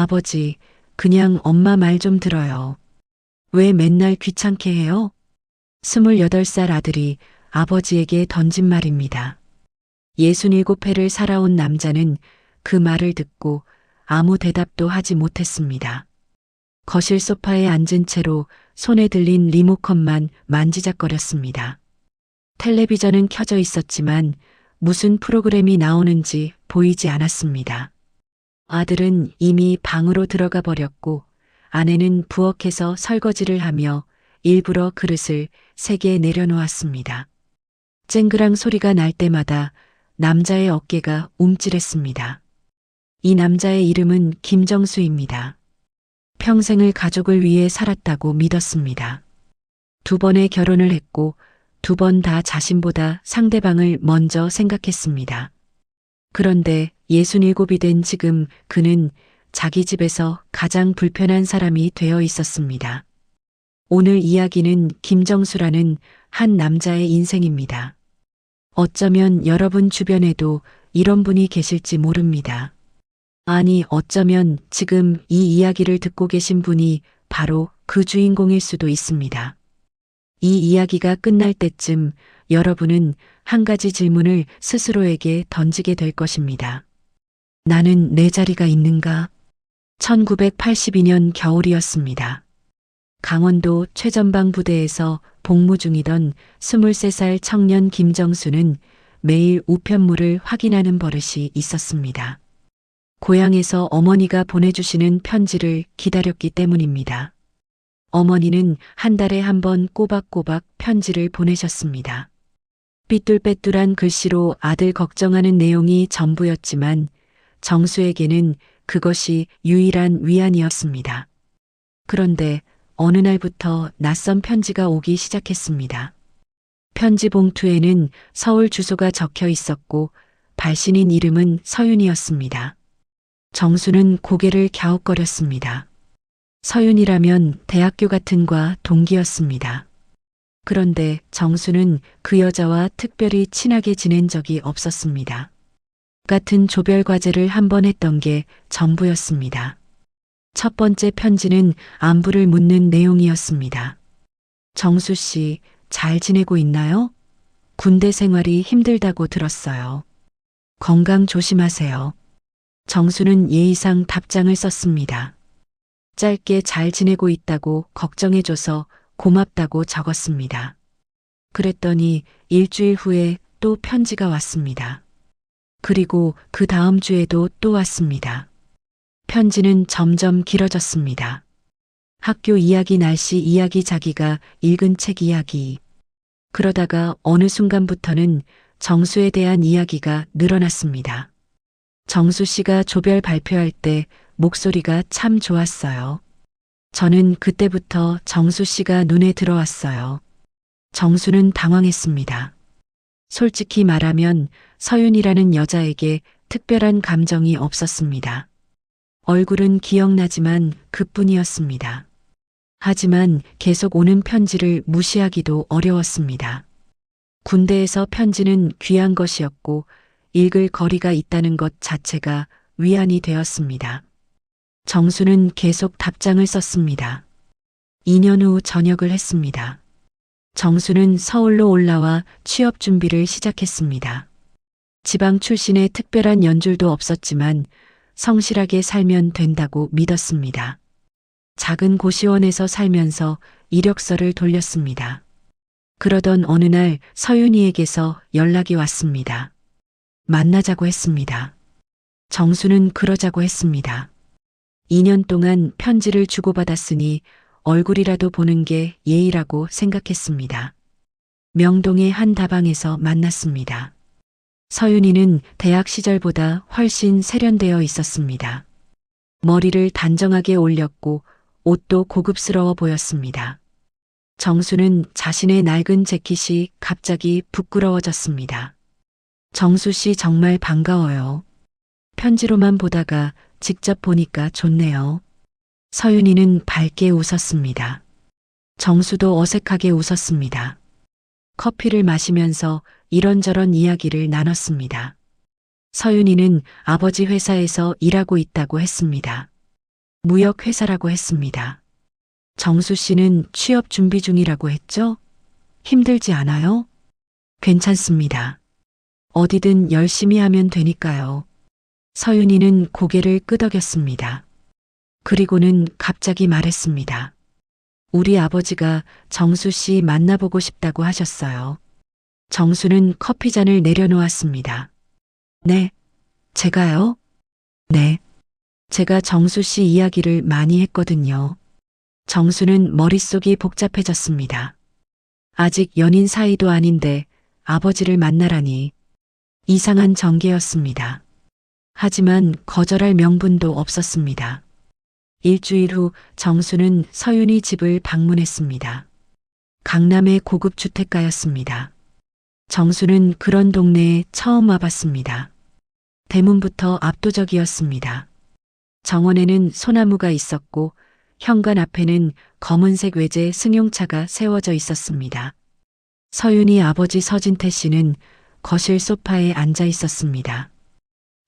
아버지, 그냥 엄마 말 좀 들어요. 왜 맨날 귀찮게 해요? 28살 아들이 아버지에게 던진 말입니다. 67회를 살아온 남자는 그 말을 듣고 아무 대답도 하지 못했습니다. 거실 소파에 앉은 채로 손에 들린 리모컨만 만지작거렸습니다. 텔레비전은 켜져 있었지만 무슨 프로그램이 나오는지 보이지 않았습니다. 아들은 이미 방으로 들어가 버렸고 아내는 부엌에서 설거지를 하며 일부러 그릇을 3개 내려놓았습니다. 쨍그랑 소리가 날 때마다 남자의 어깨가 움찔했습니다. 이 남자의 이름은 김정수입니다. 평생을 가족을 위해 살았다고 믿었습니다. 2번의 결혼을 했고 2번 다 자신보다 상대방을 먼저 생각했습니다. 그런데 67이 된 지금 그는 자기 집에서 가장 불편한 사람이 되어 있었습니다. 오늘 이야기는 김정수라는 한 남자의 인생입니다. 어쩌면 여러분 주변에도 이런 분이 계실지 모릅니다. 아니, 어쩌면 지금 이 이야기를 듣고 계신 분이 바로 그 주인공일 수도 있습니다. 이 이야기가 끝날 때쯤 여러분은 한 가지 질문을 스스로에게 던지게 될 것입니다. 나는 내 자리가 있는가? 1982년 겨울이었습니다. 강원도 최전방 부대에서 복무 중이던 23살 청년 김정수는 매일 우편물을 확인하는 버릇이 있었습니다. 고향에서 어머니가 보내주시는 편지를 기다렸기 때문입니다. 어머니는 한 달에 한 번 꼬박꼬박 편지를 보내셨습니다. 삐뚤빼뚤한 글씨로 아들 걱정하는 내용이 전부였지만 정수에게는 그것이 유일한 위안이었습니다. 그런데 어느 날부터 낯선 편지가 오기 시작했습니다. 편지 봉투에는 서울 주소가 적혀 있었고 발신인 이름은 서윤이었습니다. 정수는 고개를 갸웃거렸습니다. 서윤이라면 대학교 같은 과 동기였습니다. 그런데 정수는 그 여자와 특별히 친하게 지낸 적이 없었습니다. 같은 조별 과제를 한 번 했던 게 전부였습니다. 첫 번째 편지는 안부를 묻는 내용이었습니다. 정수 씨, 잘 지내고 있나요? 군대 생활이 힘들다고 들었어요. 건강 조심하세요. 정수는 예의상 답장을 썼습니다. 짧게 잘 지내고 있다고 걱정해줘서 고맙다고 적었습니다. 그랬더니 일주일 후에 또 편지가 왔습니다. 그리고 그 다음 주에도 또 왔습니다. 편지는 점점 길어졌습니다. 학교 이야기, 날씨 이야기, 자기가 읽은 책 이야기. 그러다가 어느 순간부터는 정수에 대한 이야기가 늘어났습니다. 정수 씨가 조별 발표할 때 목소리가 참 좋았어요. 저는 그때부터 정수 씨가 눈에 들어왔어요. 정수는 당황했습니다. 솔직히 말하면 서윤이라는 여자에게 특별한 감정이 없었습니다. 얼굴은 기억나지만 그뿐이었습니다. 하지만 계속 오는 편지를 무시하기도 어려웠습니다. 군대에서 편지는 귀한 것이었고 읽을 거리가 있다는 것 자체가 위안이 되었습니다. 정수는 계속 답장을 썼습니다. 2년 후 전역을 했습니다. 정수는 서울로 올라와 취업 준비를 시작했습니다. 지방 출신의 특별한 연줄도 없었지만 성실하게 살면 된다고 믿었습니다. 작은 고시원에서 살면서 이력서를 돌렸습니다. 그러던 어느 날 서윤이에게서 연락이 왔습니다. 만나자고 했습니다. 정수는 그러자고 했습니다. 2년 동안 편지를 주고받았으니 얼굴이라도 보는 게 예의라고 생각했습니다. 명동의 한 다방에서 만났습니다. 서윤이는 대학 시절보다 훨씬 세련되어 있었습니다. 머리를 단정하게 올렸고 옷도 고급스러워 보였습니다. 정수는 자신의 낡은 재킷이 갑자기 부끄러워졌습니다. 정수 씨 정말 반가워요. 편지로만 보다가 직접 보니까 좋네요. 서윤이는 밝게 웃었습니다. 정수도 어색하게 웃었습니다. 커피를 마시면서 이런저런 이야기를 나눴습니다. 서윤이는 아버지 회사에서 일하고 있다고 했습니다. 무역회사라고 했습니다. 정수 씨는 취업 준비 중이라고 했죠? 힘들지 않아요? 괜찮습니다. 어디든 열심히 하면 되니까요. 서윤이는 고개를 끄덕였습니다. 그리고는 갑자기 말했습니다. 우리 아버지가 정수 씨 만나보고 싶다고 하셨어요. 정수는 커피잔을 내려놓았습니다. 네, 제가요? 네, 제가 정수 씨 이야기를 많이 했거든요. 정수는 머릿속이 복잡해졌습니다. 아직 연인 사이도 아닌데 아버지를 만나라니 이상한 전개였습니다. 하지만 거절할 명분도 없었습니다. 일주일 후 정수는 서윤이 집을 방문했습니다. 강남의 고급 주택가였습니다. 정수는 그런 동네에 처음 와봤습니다. 대문부터 압도적이었습니다. 정원에는 소나무가 있었고 현관 앞에는 검은색 외제 승용차가 세워져 있었습니다. 서윤이 아버지 서진태 씨는 거실 소파에 앉아 있었습니다.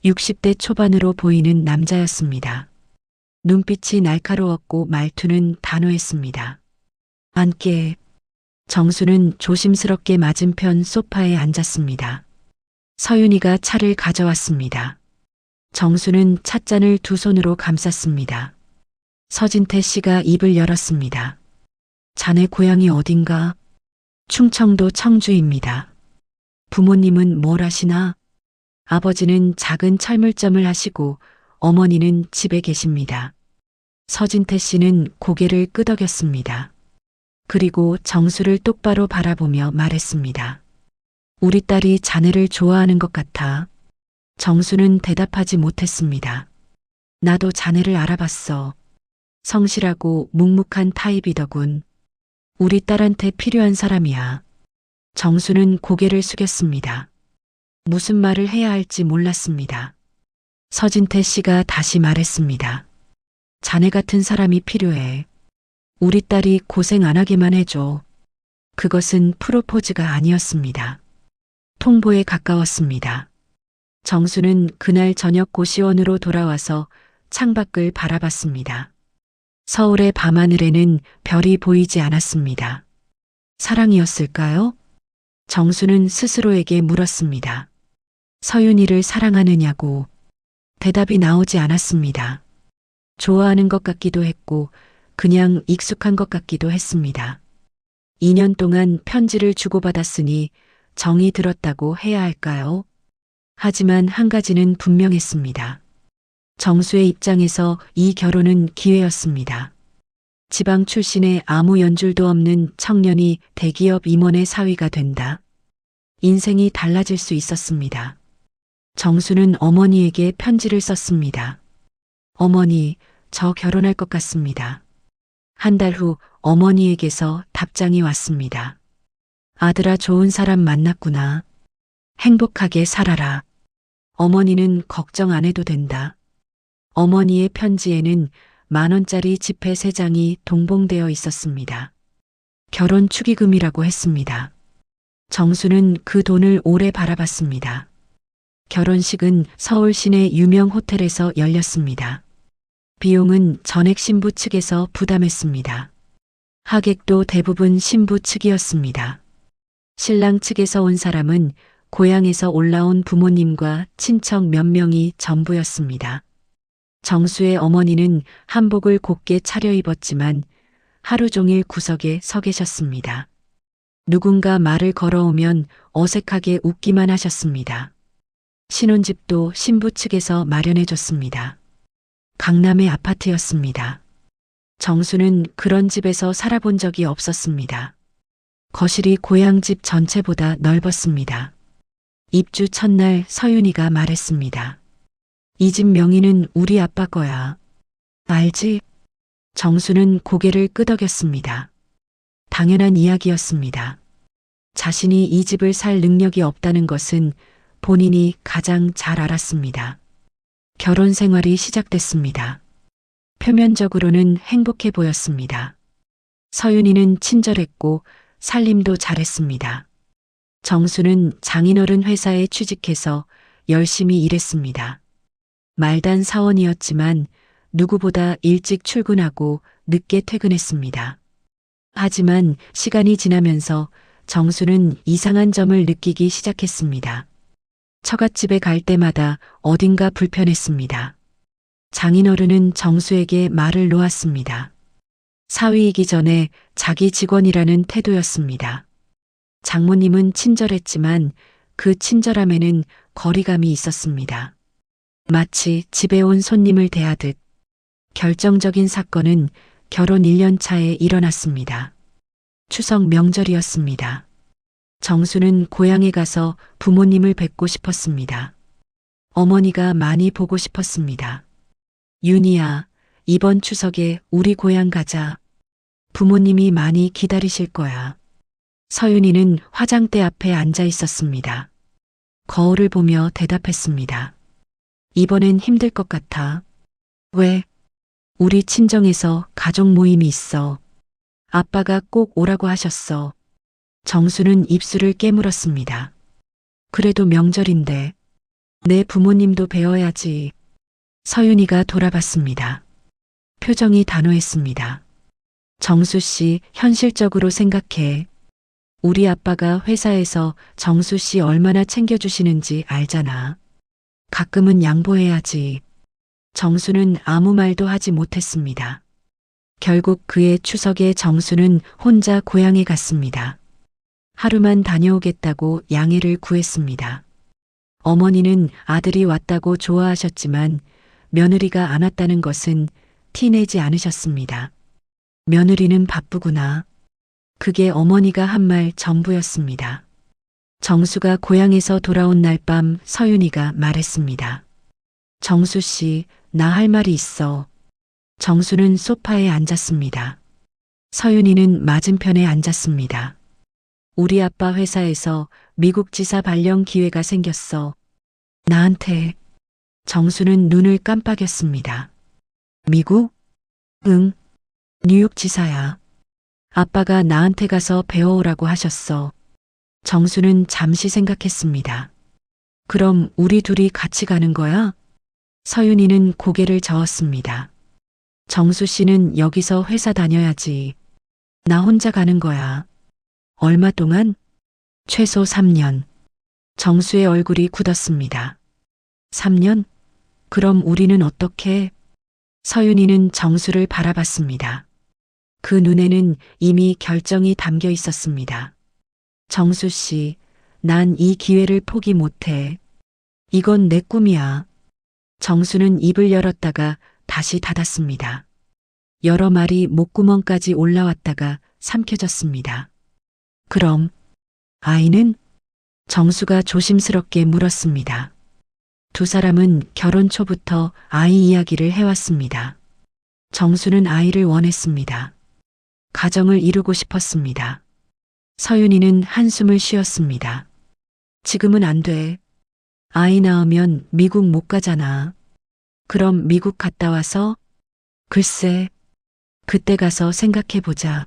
60대 초반으로 보이는 남자였습니다. 눈빛이 날카로웠고 말투는 단호했습니다. 앉게. 정수는 조심스럽게 맞은편 소파에 앉았습니다. 서윤이가 차를 가져왔습니다. 정수는 찻잔을 두 손으로 감쌌습니다. 서진태 씨가 입을 열었습니다. 자네 고향이 어딘가? 충청도 청주입니다. 부모님은 뭘 하시나? 아버지는 작은 철물점을 하시고 어머니는 집에 계십니다. 서진태 씨는 고개를 끄덕였습니다. 그리고 정수를 똑바로 바라보며 말했습니다. 우리 딸이 자네를 좋아하는 것 같아. 정수는 대답하지 못했습니다. 나도 자네를 알아봤어. 성실하고 묵묵한 타입이더군. 우리 딸한테 필요한 사람이야. 정수는 고개를 숙였습니다. 무슨 말을 해야 할지 몰랐습니다. 서진태 씨가 다시 말했습니다. 자네 같은 사람이 필요해. 우리 딸이 고생 안 하게만 해줘. 그것은 프로포즈가 아니었습니다. 통보에 가까웠습니다. 정수는 그날 저녁 고시원으로 돌아와서 창밖을 바라봤습니다. 서울의 밤하늘에는 별이 보이지 않았습니다. 사랑이었을까요? 정수는 스스로에게 물었습니다. 서윤이를 사랑하느냐고. 대답이 나오지 않았습니다. 좋아하는 것 같기도 했고 그냥 익숙한 것 같기도 했습니다. 2년 동안 편지를 주고받았으니 정이 들었다고 해야 할까요? 하지만 한 가지는 분명했습니다. 정수의 입장에서 이 결혼은 기회였습니다. 지방 출신의 아무 연줄도 없는 청년이 대기업 임원의 사위가 된다. 인생이 달라질 수 있었습니다. 정수는 어머니에게 편지를 썼습니다. 어머니, 저 결혼할 것 같습니다. 한 달 후 어머니에게서 답장이 왔습니다. 아들아, 좋은 사람 만났구나. 행복하게 살아라. 어머니는 걱정 안 해도 된다. 어머니의 편지에는 10,000원짜리 지폐 3장이 동봉되어 있었습니다. 결혼 축의금이라고 했습니다. 정수는 그 돈을 오래 바라봤습니다. 결혼식은 서울 시내 유명 호텔에서 열렸습니다. 비용은 전액 신부 측에서 부담했습니다. 하객도 대부분 신부 측이었습니다. 신랑 측에서 온 사람은 고향에서 올라온 부모님과 친척 몇 명이 전부였습니다. 정수의 어머니는 한복을 곱게 차려입었지만 하루 종일 구석에 서 계셨습니다. 누군가 말을 걸어오면 어색하게 웃기만 하셨습니다. 신혼집도 신부 측에서 마련해줬습니다. 강남의 아파트였습니다. 정수는 그런 집에서 살아본 적이 없었습니다. 거실이 고향집 전체보다 넓었습니다. 입주 첫날 서윤이가 말했습니다. 이 집 명의는 우리 아빠 거야. 알지? 정수는 고개를 끄덕였습니다. 당연한 이야기였습니다. 자신이 이 집을 살 능력이 없다는 것은 본인이 가장 잘 알았습니다. 결혼 생활이 시작됐습니다. 표면적으로는 행복해 보였습니다. 서윤이는 친절했고 살림도 잘했습니다. 정수는 장인어른 회사에 취직해서 열심히 일했습니다. 말단 사원이었지만 누구보다 일찍 출근하고 늦게 퇴근했습니다. 하지만 시간이 지나면서 정수는 이상한 점을 느끼기 시작했습니다. 처갓집에 갈 때마다 어딘가 불편했습니다. 장인어른은 정수에게 말을 놓았습니다. 사위이기 전에 자기 직원이라는 태도였습니다. 장모님은 친절했지만 그 친절함에는 거리감이 있었습니다. 마치 집에 온 손님을 대하듯. 결정적인 사건은 결혼 1년 차에 일어났습니다. 추석 명절이었습니다. 정수는 고향에 가서 부모님을 뵙고 싶었습니다. 어머니가 많이 보고 싶었습니다. 윤희야, 이번 추석에 우리 고향 가자. 부모님이 많이 기다리실 거야. 서윤이는 화장대 앞에 앉아 있었습니다. 거울을 보며 대답했습니다. 이번엔 힘들 것 같아. 왜? 우리 친정에서 가족 모임이 있어. 아빠가 꼭 오라고 하셨어. 정수는 입술을 깨물었습니다. 그래도 명절인데 내 부모님도 뵈어야지. 서윤이가 돌아봤습니다. 표정이 단호했습니다. 정수 씨, 현실적으로 생각해. 우리 아빠가 회사에서 정수 씨 얼마나 챙겨주시는지 알잖아. 가끔은 양보해야지. 정수는 아무 말도 하지 못했습니다. 결국 그의 추석에 정수는 혼자 고향에 갔습니다. 하루만 다녀오겠다고 양해를 구했습니다. 어머니는 아들이 왔다고 좋아하셨지만 며느리가 안 왔다는 것은 티내지 않으셨습니다. 며느리는 바쁘구나. 그게 어머니가 한 말 전부였습니다. 정수가 고향에서 돌아온 날 밤 서윤이가 말했습니다. 정수 씨, 나 할 말이 있어. 정수는 소파에 앉았습니다. 서윤이는 맞은편에 앉았습니다. 우리 아빠 회사에서 미국 지사 발령 기회가 생겼어. 나한테. 정수는 눈을 깜빡였습니다. 미국? 응. 뉴욕 지사야. 아빠가 나한테 가서 배워오라고 하셨어. 정수는 잠시 생각했습니다. 그럼 우리 둘이 같이 가는 거야? 서윤이는 고개를 저었습니다. 정수 씨는 여기서 회사 다녀야지. 나 혼자 가는 거야. 얼마 동안? 최소 3년. 정수의 얼굴이 굳었습니다. 3년? 그럼 우리는 어떻게? 서윤이는 정수를 바라봤습니다. 그 눈에는 이미 결정이 담겨 있었습니다. 정수 씨, 난 이 기회를 포기 못해. 이건 내 꿈이야. 정수는 입을 열었다가 다시 닫았습니다. 여러 말이 목구멍까지 올라왔다가 삼켜졌습니다. 그럼 아이는? 정수가 조심스럽게 물었습니다. 두 사람은 결혼 초부터 아이 이야기를 해왔습니다. 정수는 아이를 원했습니다. 가정을 이루고 싶었습니다. 서윤이는 한숨을 쉬었습니다. 지금은 안 돼. 아이 낳으면 미국 못 가잖아. 그럼 미국 갔다 와서? 글쎄, 그때 가서 생각해보자.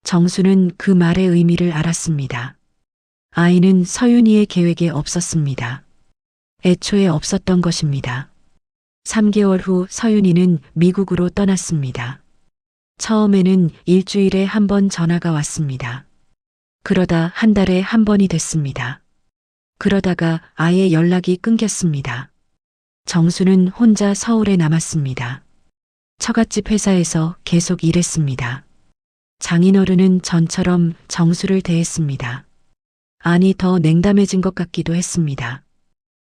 정수는 그 말의 의미를 알았습니다. 아이는 서윤이의 계획에 없었습니다. 애초에 없었던 것입니다. 3개월 후 서윤이는 미국으로 떠났습니다. 처음에는 일주일에 한 번 전화가 왔습니다. 그러다 한 달에 한 번이 됐습니다. 그러다가 아예 연락이 끊겼습니다. 정수는 혼자 서울에 남았습니다. 처갓집 회사에서 계속 일했습니다. 장인어른은 전처럼 정수를 대했습니다. 아니, 더 냉담해진 것 같기도 했습니다.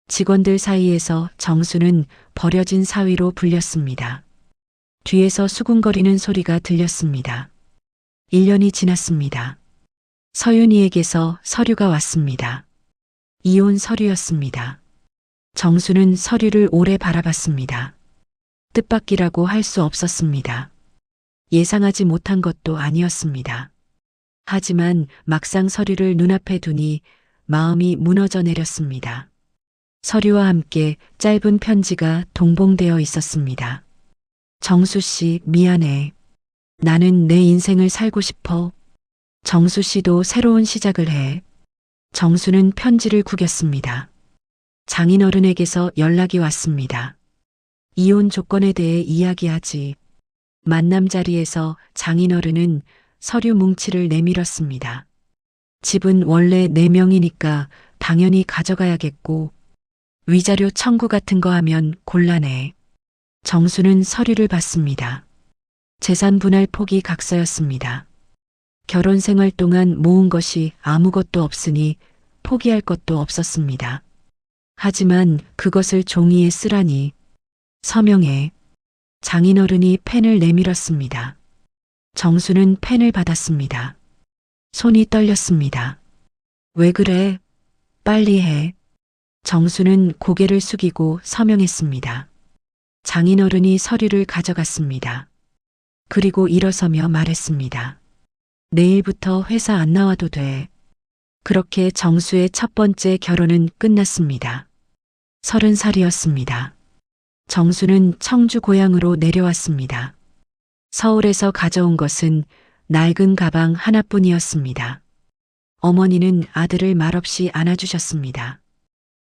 직원들 사이에서 정수는 버려진 사위로 불렸습니다. 뒤에서 수군거리는 소리가 들렸습니다. 1년이 지났습니다. 서윤이에게서 서류가 왔습니다. 이혼 서류였습니다. 정수는 서류를 오래 바라봤습니다. 뜻밖이라고 할 수 없었습니다. 예상하지 못한 것도 아니었습니다. 하지만 막상 서류를 눈앞에 두니 마음이 무너져 내렸습니다. 서류와 함께 짧은 편지가 동봉되어 있었습니다. 정수 씨, 미안해. 나는 내 인생을 살고 싶어. 정수 씨도 새로운 시작을 해. 정수는 편지를 구겼습니다. 장인어른에게서 연락이 왔습니다. 이혼 조건에 대해 이야기하지. 만남 자리에서 장인어른은 서류 뭉치를 내밀었습니다. 집은 원래 4명이니까 당연히 가져가야겠고, 위자료 청구 같은 거 하면 곤란해. 정수는 서류를 받습니다. 재산 분할 폭이 각서였습니다. 결혼 생활 동안 모은 것이 아무것도 없으니 포기할 것도 없었습니다. 하지만 그것을 종이에 쓰라니. 서명해. 장인어른이 펜을 내밀었습니다. 정수는 펜을 받았습니다. 손이 떨렸습니다. 왜 그래? 빨리 해. 정수는 고개를 숙이고 서명했습니다. 장인어른이 서류를 가져갔습니다. 그리고 일어서며 말했습니다. 내일부터 회사 안 나와도 돼. 그렇게 정수의 첫 번째 결혼은 끝났습니다. 30살이었습니다. 정수는 청주 고향으로 내려왔습니다. 서울에서 가져온 것은 낡은 가방 하나뿐이었습니다. 어머니는 아들을 말없이 안아주셨습니다.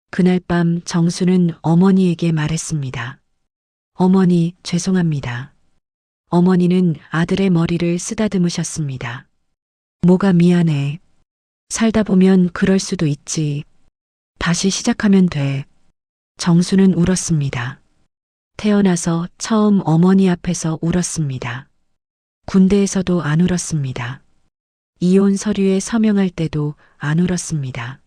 그날 밤 정수는 어머니에게 말했습니다. 어머니, 죄송합니다. 어머니는 아들의 머리를 쓰다듬으셨습니다. 뭐가 미안해. 살다 보면 그럴 수도 있지. 다시 시작하면 돼. 정수는 울었습니다. 태어나서 처음 어머니 앞에서 울었습니다. 군대에서도 안 울었습니다. 이혼 서류에 서명할 때도 안 울었습니다.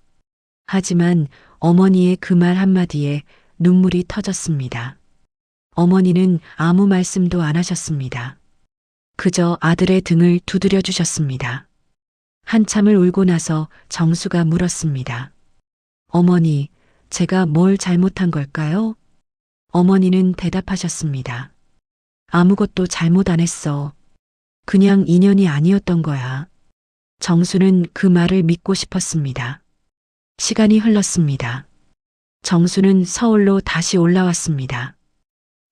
하지만 어머니의 그 말 한마디에 눈물이 터졌습니다. 어머니는 아무 말씀도 안 하셨습니다. 그저 아들의 등을 두드려 주셨습니다. 한참을 울고 나서 정수가 물었습니다. 어머니, 제가 뭘 잘못한 걸까요? 어머니는 대답하셨습니다. 아무것도 잘못 안 했어. 그냥 인연이 아니었던 거야. 정수는 그 말을 믿고 싶었습니다. 시간이 흘렀습니다. 정수는 서울로 다시 올라왔습니다.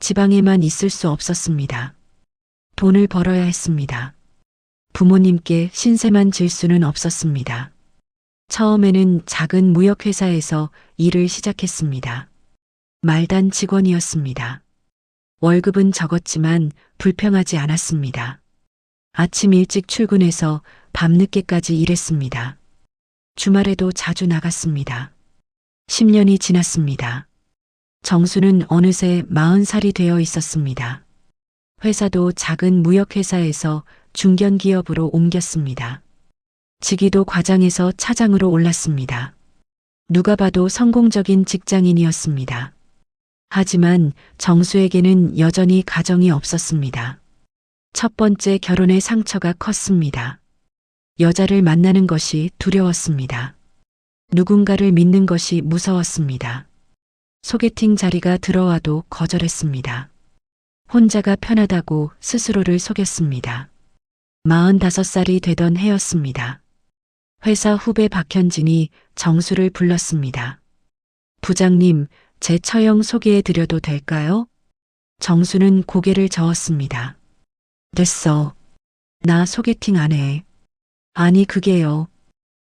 지방에만 있을 수 없었습니다. 돈을 벌어야 했습니다. 부모님께 신세만 질 수는 없었습니다. 처음에는 작은 무역회사에서 일을 시작했습니다. 말단 직원이었습니다. 월급은 적었지만 불평하지 않았습니다. 아침 일찍 출근해서 밤늦게까지 일했습니다. 주말에도 자주 나갔습니다. 10년이 지났습니다. 정수는 어느새 40살이 되어 있었습니다. 회사도 작은 무역회사에서 중견기업으로 옮겼습니다. 직위도 과장에서 차장으로 올랐습니다. 누가 봐도 성공적인 직장인이었습니다. 하지만 정수에게는 여전히 가정이 없었습니다. 첫 번째 결혼의 상처가 컸습니다. 여자를 만나는 것이 두려웠습니다. 누군가를 믿는 것이 무서웠습니다. 소개팅 자리가 들어와도 거절했습니다. 혼자가 편하다고 스스로를 속였습니다. 45살이 되던 해였습니다. 회사 후배 박현진이 정수를 불렀습니다. 부장님, 제 처형 소개해 드려도 될까요? 정수는 고개를 저었습니다. 됐어. 나 소개팅 안 해. 아니, 그게요.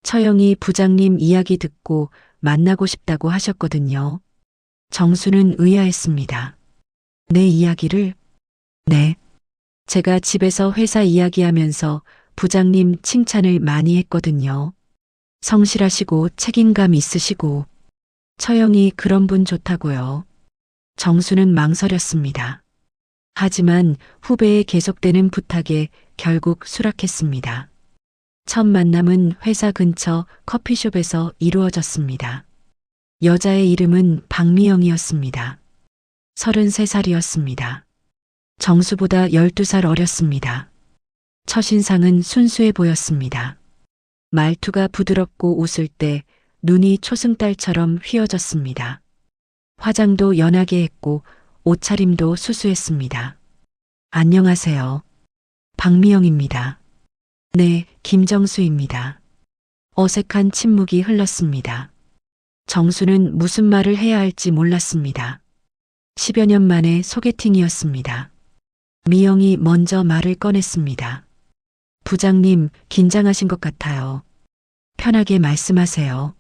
처형이 부장님 이야기 듣고 만나고 싶다고 하셨거든요. 정수는 의아했습니다. 내 이야기를? 네. 제가 집에서 회사 이야기하면서 부장님 칭찬을 많이 했거든요. 성실하시고 책임감 있으시고. 처형이 그런 분 좋다고요. 정수는 망설였습니다. 하지만 후배의 계속되는 부탁에 결국 수락했습니다. 첫 만남은 회사 근처 커피숍에서 이루어졌습니다. 여자의 이름은 박미영이었습니다. 33살이었습니다. 정수보다 12살 어렸습니다. 첫인상은 순수해 보였습니다. 말투가 부드럽고 웃을 때 눈이 초승달처럼 휘어졌습니다. 화장도 연하게 했고 옷차림도 수수했습니다. 안녕하세요. 박미영입니다. 네, 김정수입니다. 어색한 침묵이 흘렀습니다. 정수는 무슨 말을 해야 할지 몰랐습니다. 10여 년 만에 소개팅이었습니다. 미영이 먼저 말을 꺼냈습니다. 부장님, 긴장하신 것 같아요. 편하게 말씀하세요.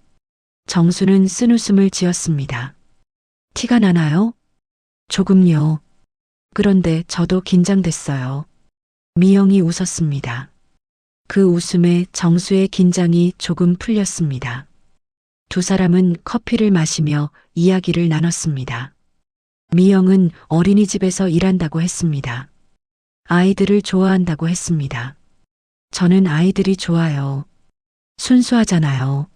정수는 쓴웃음을 지었습니다. 티가 나나요? 조금요. 그런데 저도 긴장됐어요. 미영이 웃었습니다. 그 웃음에 정수의 긴장이 조금 풀렸습니다. 두 사람은 커피를 마시며 이야기를 나눴습니다. 미영은 어린이집에서 일한다고 했습니다. 아이들을 좋아한다고 했습니다. 저는 아이들이 좋아요. 순수하잖아요.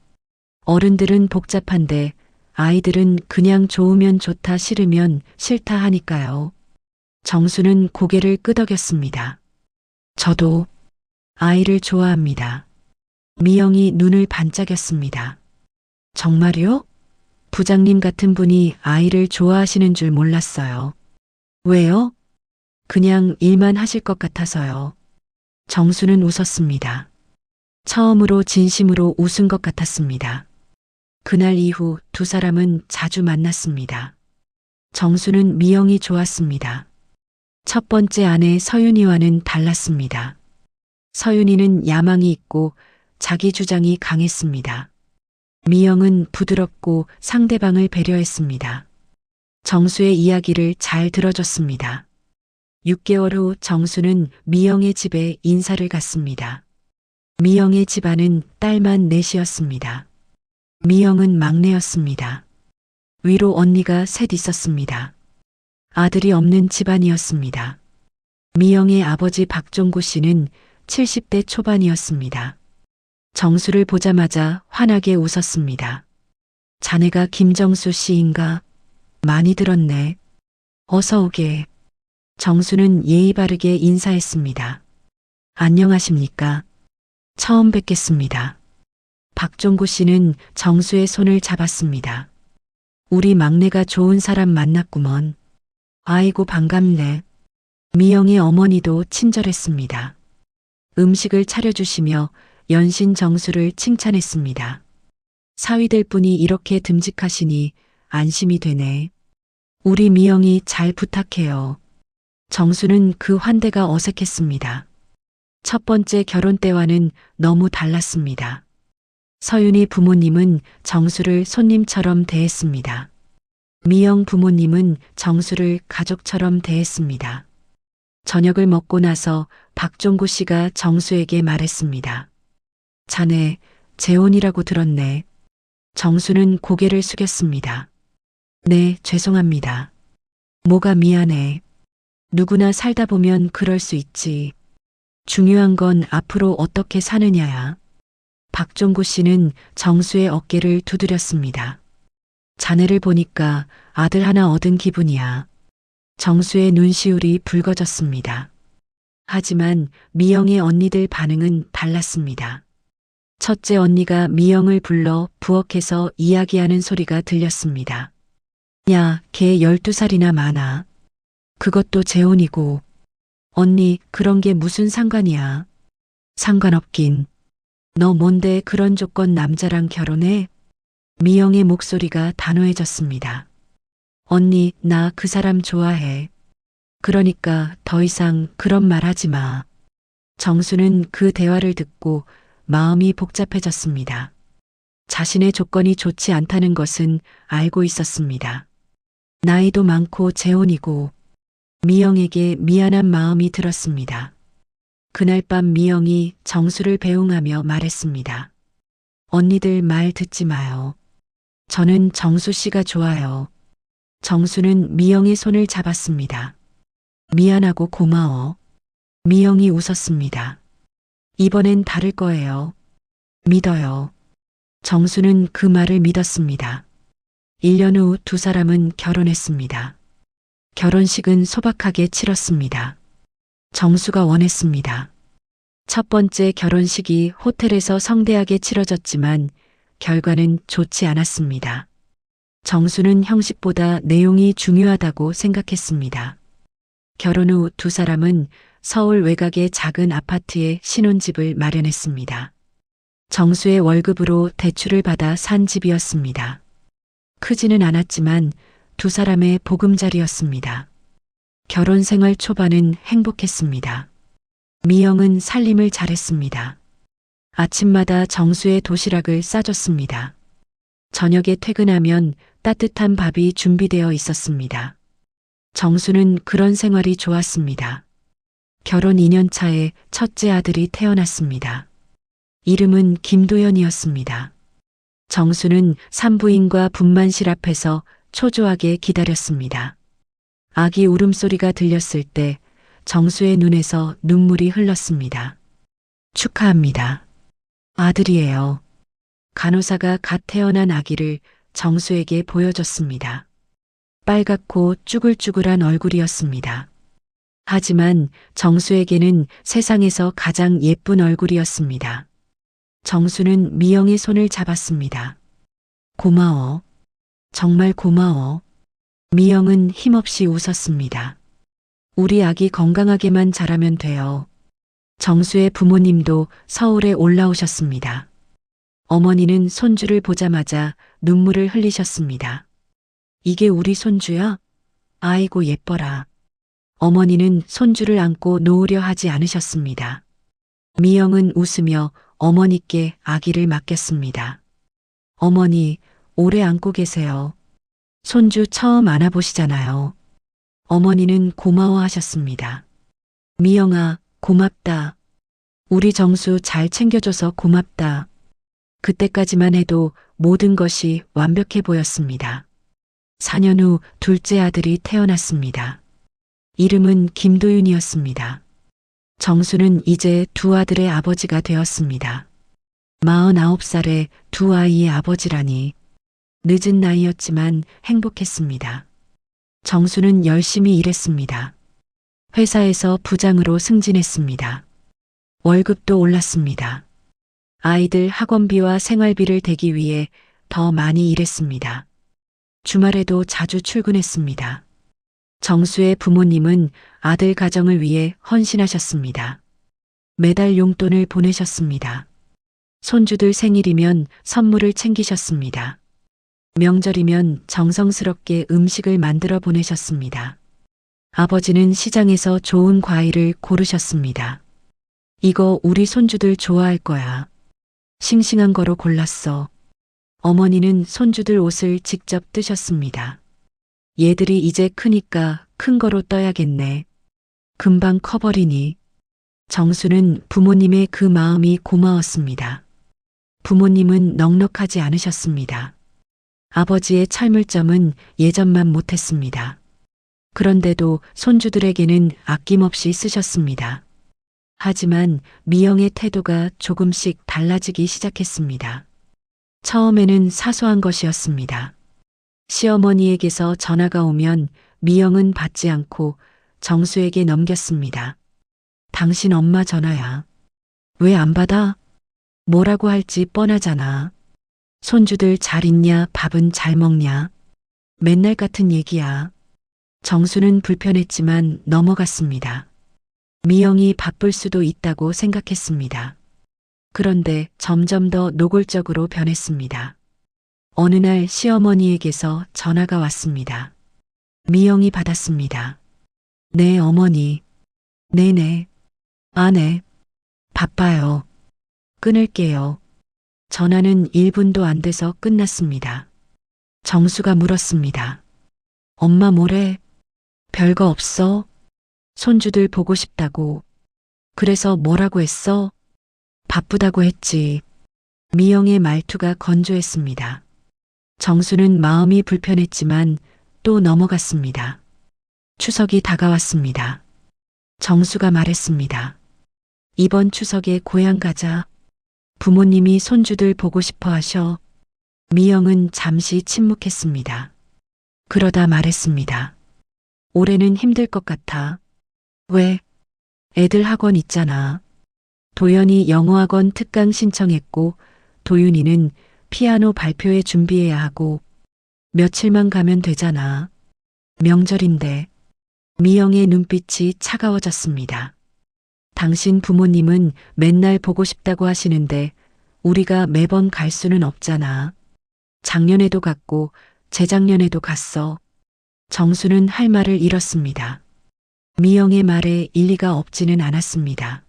어른들은 복잡한데 아이들은 그냥 좋으면 좋다 싫으면 싫다 하니까요. 정수는 고개를 끄덕였습니다. 저도 아이를 좋아합니다. 미영이 눈을 반짝였습니다. 정말요? 부장님 같은 분이 아이를 좋아하시는 줄 몰랐어요. 왜요? 그냥 일만 하실 것 같아서요. 정수는 웃었습니다. 처음으로 진심으로 웃은 것 같았습니다. 그날 이후 두 사람은 자주 만났습니다. 정수는 미영이 좋았습니다. 첫 번째 아내 서윤이와는 달랐습니다. 서윤이는 야망이 있고 자기 주장이 강했습니다. 미영은 부드럽고 상대방을 배려했습니다. 정수의 이야기를 잘 들어줬습니다. 6개월 후 정수는 미영의 집에 인사를 갔습니다. 미영의 집안은 딸만 넷이었습니다. 미영은 막내였습니다. 위로 언니가 셋 있었습니다. 아들이 없는 집안이었습니다. 미영의 아버지 박종구 씨는 70대 초반이었습니다. 정수를 보자마자 환하게 웃었습니다. 자네가 김정수 씨인가? 많이 들었네. 어서 오게. 정수는 예의 바르게 인사했습니다. 안녕하십니까? 처음 뵙겠습니다. 박종구 씨는 정수의 손을 잡았습니다. 우리 막내가 좋은 사람 만났구먼. 아이고 반갑네. 미영의 어머니도 친절했습니다. 음식을 차려주시며 연신 정수를 칭찬했습니다. 사위될 분이 이렇게 듬직하시니 안심이 되네. 우리 미영이 잘 부탁해요. 정수는 그 환대가 어색했습니다. 첫 번째 결혼 때와는 너무 달랐습니다. 서윤이 부모님은 정수를 손님처럼 대했습니다. 미영 부모님은 정수를 가족처럼 대했습니다. 저녁을 먹고 나서 박종구 씨가 정수에게 말했습니다. 자네 재혼이라고 들었네. 정수는 고개를 숙였습니다. 네, 죄송합니다. 뭐가 미안해. 누구나 살다 보면 그럴 수 있지. 중요한 건 앞으로 어떻게 사느냐야. 박종구 씨는 정수의 어깨를 두드렸습니다. 자네를 보니까 아들 하나 얻은 기분이야. 정수의 눈시울이 붉어졌습니다. 하지만 미영의 언니들 반응은 달랐습니다. 첫째 언니가 미영을 불러 부엌에서 이야기하는 소리가 들렸습니다. 야, 걔 12살이나 많아. 그것도 재혼이고. 언니, 그런 게 무슨 상관이야. 상관없긴. 너 뭔데 그런 조건 남자랑 결혼해? 미영의 목소리가 단호해졌습니다. 언니, 나 그 사람 좋아해. 그러니까 더 이상 그런 말 하지 마. 정수는 그 대화를 듣고 마음이 복잡해졌습니다. 자신의 조건이 좋지 않다는 것은 알고 있었습니다. 나이도 많고 재혼이고 미영에게 미안한 마음이 들었습니다. 그날 밤 미영이 정수를 배웅하며 말했습니다. 언니들 말 듣지 마요. 저는 정수 씨가 좋아요. 정수는 미영의 손을 잡았습니다. 미안하고 고마워. 미영이 웃었습니다. 이번엔 다를 거예요. 믿어요. 정수는 그 말을 믿었습니다. 1년 후 두 사람은 결혼했습니다. 결혼식은 소박하게 치렀습니다. 정수가 원했습니다. 첫 번째 결혼식이 호텔에서 성대하게 치러졌지만 결과는 좋지 않았습니다. 정수는 형식보다 내용이 중요하다고 생각했습니다. 결혼 후 두 사람은 서울 외곽의 작은 아파트에 신혼집을 마련했습니다. 정수의 월급으로 대출을 받아 산 집이었습니다. 크지는 않았지만 두 사람의 보금자리였습니다. 결혼 생활 초반은 행복했습니다. 미영은 살림을 잘했습니다. 아침마다 정수의 도시락을 싸줬습니다. 저녁에 퇴근하면 따뜻한 밥이 준비되어 있었습니다. 정수는 그런 생활이 좋았습니다. 결혼 2년 차에 첫째 아들이 태어났습니다. 이름은 김도연이었습니다. 정수는 산부인과 분만실 앞에서 초조하게 기다렸습니다. 아기 울음소리가 들렸을 때 정수의 눈에서 눈물이 흘렀습니다. 축하합니다. 아들이에요. 간호사가 갓 태어난 아기를 정수에게 보여줬습니다. 빨갛고 쭈글쭈글한 얼굴이었습니다. 하지만 정수에게는 세상에서 가장 예쁜 얼굴이었습니다. 정수는 미영의 손을 잡았습니다. 고마워. 정말 고마워. 미영은 힘없이 웃었습니다. 우리 아기 건강하게만 자라면 돼요. 정수의 부모님도 서울에 올라오셨습니다. 어머니는 손주를 보자마자 눈물을 흘리셨습니다. 이게 우리 손주야? 아이고 예뻐라. 어머니는 손주를 안고 놓으려 하지 않으셨습니다. 미영은 웃으며 어머니께 아기를 맡겼습니다. 어머니, 오래 안고 계세요. 손주 처음 안아보시잖아요. 어머니는 고마워하셨습니다. 미영아, 고맙다. 우리 정수 잘 챙겨줘서 고맙다. 그때까지만 해도 모든 것이 완벽해 보였습니다. 4년 후 둘째 아들이 태어났습니다. 이름은 김도윤이었습니다. 정수는 이제 두 아들의 아버지가 되었습니다. 49살에 두 아이의 아버지라니 늦은 나이였지만 행복했습니다. 정수는 열심히 일했습니다. 회사에서 부장으로 승진했습니다. 월급도 올랐습니다. 아이들 학원비와 생활비를 대기 위해 더 많이 일했습니다. 주말에도 자주 출근했습니다. 정수의 부모님은 아들 가정을 위해 헌신하셨습니다. 매달 용돈을 보내셨습니다. 손주들 생일이면 선물을 챙기셨습니다. 명절이면 정성스럽게 음식을 만들어 보내셨습니다. 아버지는 시장에서 좋은 과일을 고르셨습니다. 이거 우리 손주들 좋아할 거야. 싱싱한 거로 골랐어. 어머니는 손주들 옷을 직접 뜨셨습니다. 얘들이 이제 크니까 큰 거로 떠야겠네. 금방 커버리니. 정수는 부모님의 그 마음이 고마웠습니다. 부모님은 넉넉하지 않으셨습니다. 아버지의 철물점은 예전만 못했습니다. 그런데도 손주들에게는 아낌없이 쓰셨습니다. 하지만 미영의 태도가 조금씩 달라지기 시작했습니다. 처음에는 사소한 것이었습니다. 시어머니에게서 전화가 오면 미영은 받지 않고 정수에게 넘겼습니다. 당신 엄마 전화야. 왜 안 받아? 뭐라고 할지 뻔하잖아. 손주들 잘 있냐? 밥은 잘 먹냐? 맨날 같은 얘기야. 정수는 불편했지만 넘어갔습니다. 미영이 바쁠 수도 있다고 생각했습니다. 그런데 점점 더 노골적으로 변했습니다. 어느 날 시어머니에게서 전화가 왔습니다. 미영이 받았습니다. 네, 어머니. 네네. 아, 네. 바빠요. 끊을게요. 전화는 1분도 안 돼서 끝났습니다. 정수가 물었습니다. 엄마 뭐래? 별거 없어? 손주들 보고 싶다고. 그래서 뭐라고 했어? 바쁘다고 했지. 미영의 말투가 건조했습니다. 정수는 마음이 불편했지만 또 넘어갔습니다. 추석이 다가왔습니다. 정수가 말했습니다. 이번 추석에 고향 가자. 부모님이 손주들 보고 싶어 하셔. 미영은 잠시 침묵했습니다. 그러다 말했습니다. 올해는 힘들 것 같아. 왜? 애들 학원 있잖아. 도연이 영어학원 특강 신청했고 도윤이는 피아노 발표회 준비해야 하고 며칠만 가면 되잖아. 명절인데. 미영의 눈빛이 차가워졌습니다. 당신 부모님은 맨날 보고 싶다고 하시는데 우리가 매번 갈 수는 없잖아. 작년에도 갔고 재작년에도 갔어. 정수는 할 말을 잃었습니다. 미영의 말에 일리가 없지는 않았습니다.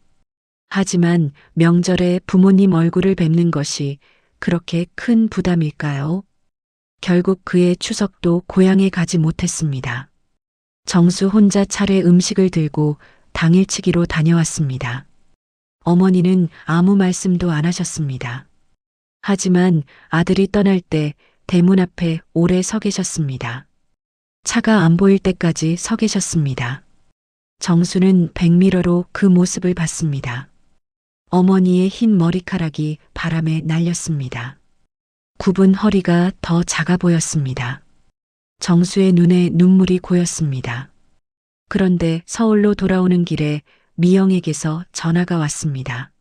하지만 명절에 부모님 얼굴을 뵙는 것이 그렇게 큰 부담일까요? 결국 그의 추석도 고향에 가지 못했습니다. 정수 혼자 차례 음식을 들고 당일치기로 다녀왔습니다. 어머니는 아무 말씀도 안 하셨습니다. 하지만 아들이 떠날 때 대문 앞에 오래 서 계셨습니다. 차가 안 보일 때까지 서 계셨습니다. 정수는 백미러로 그 모습을 봤습니다. 어머니의 흰 머리카락이 바람에 날렸습니다. 굽은 허리가 더 작아 보였습니다. 정수의 눈에 눈물이 고였습니다. 그런데 서울로 돌아오는 길에 미영에게서 전화가 왔습니다.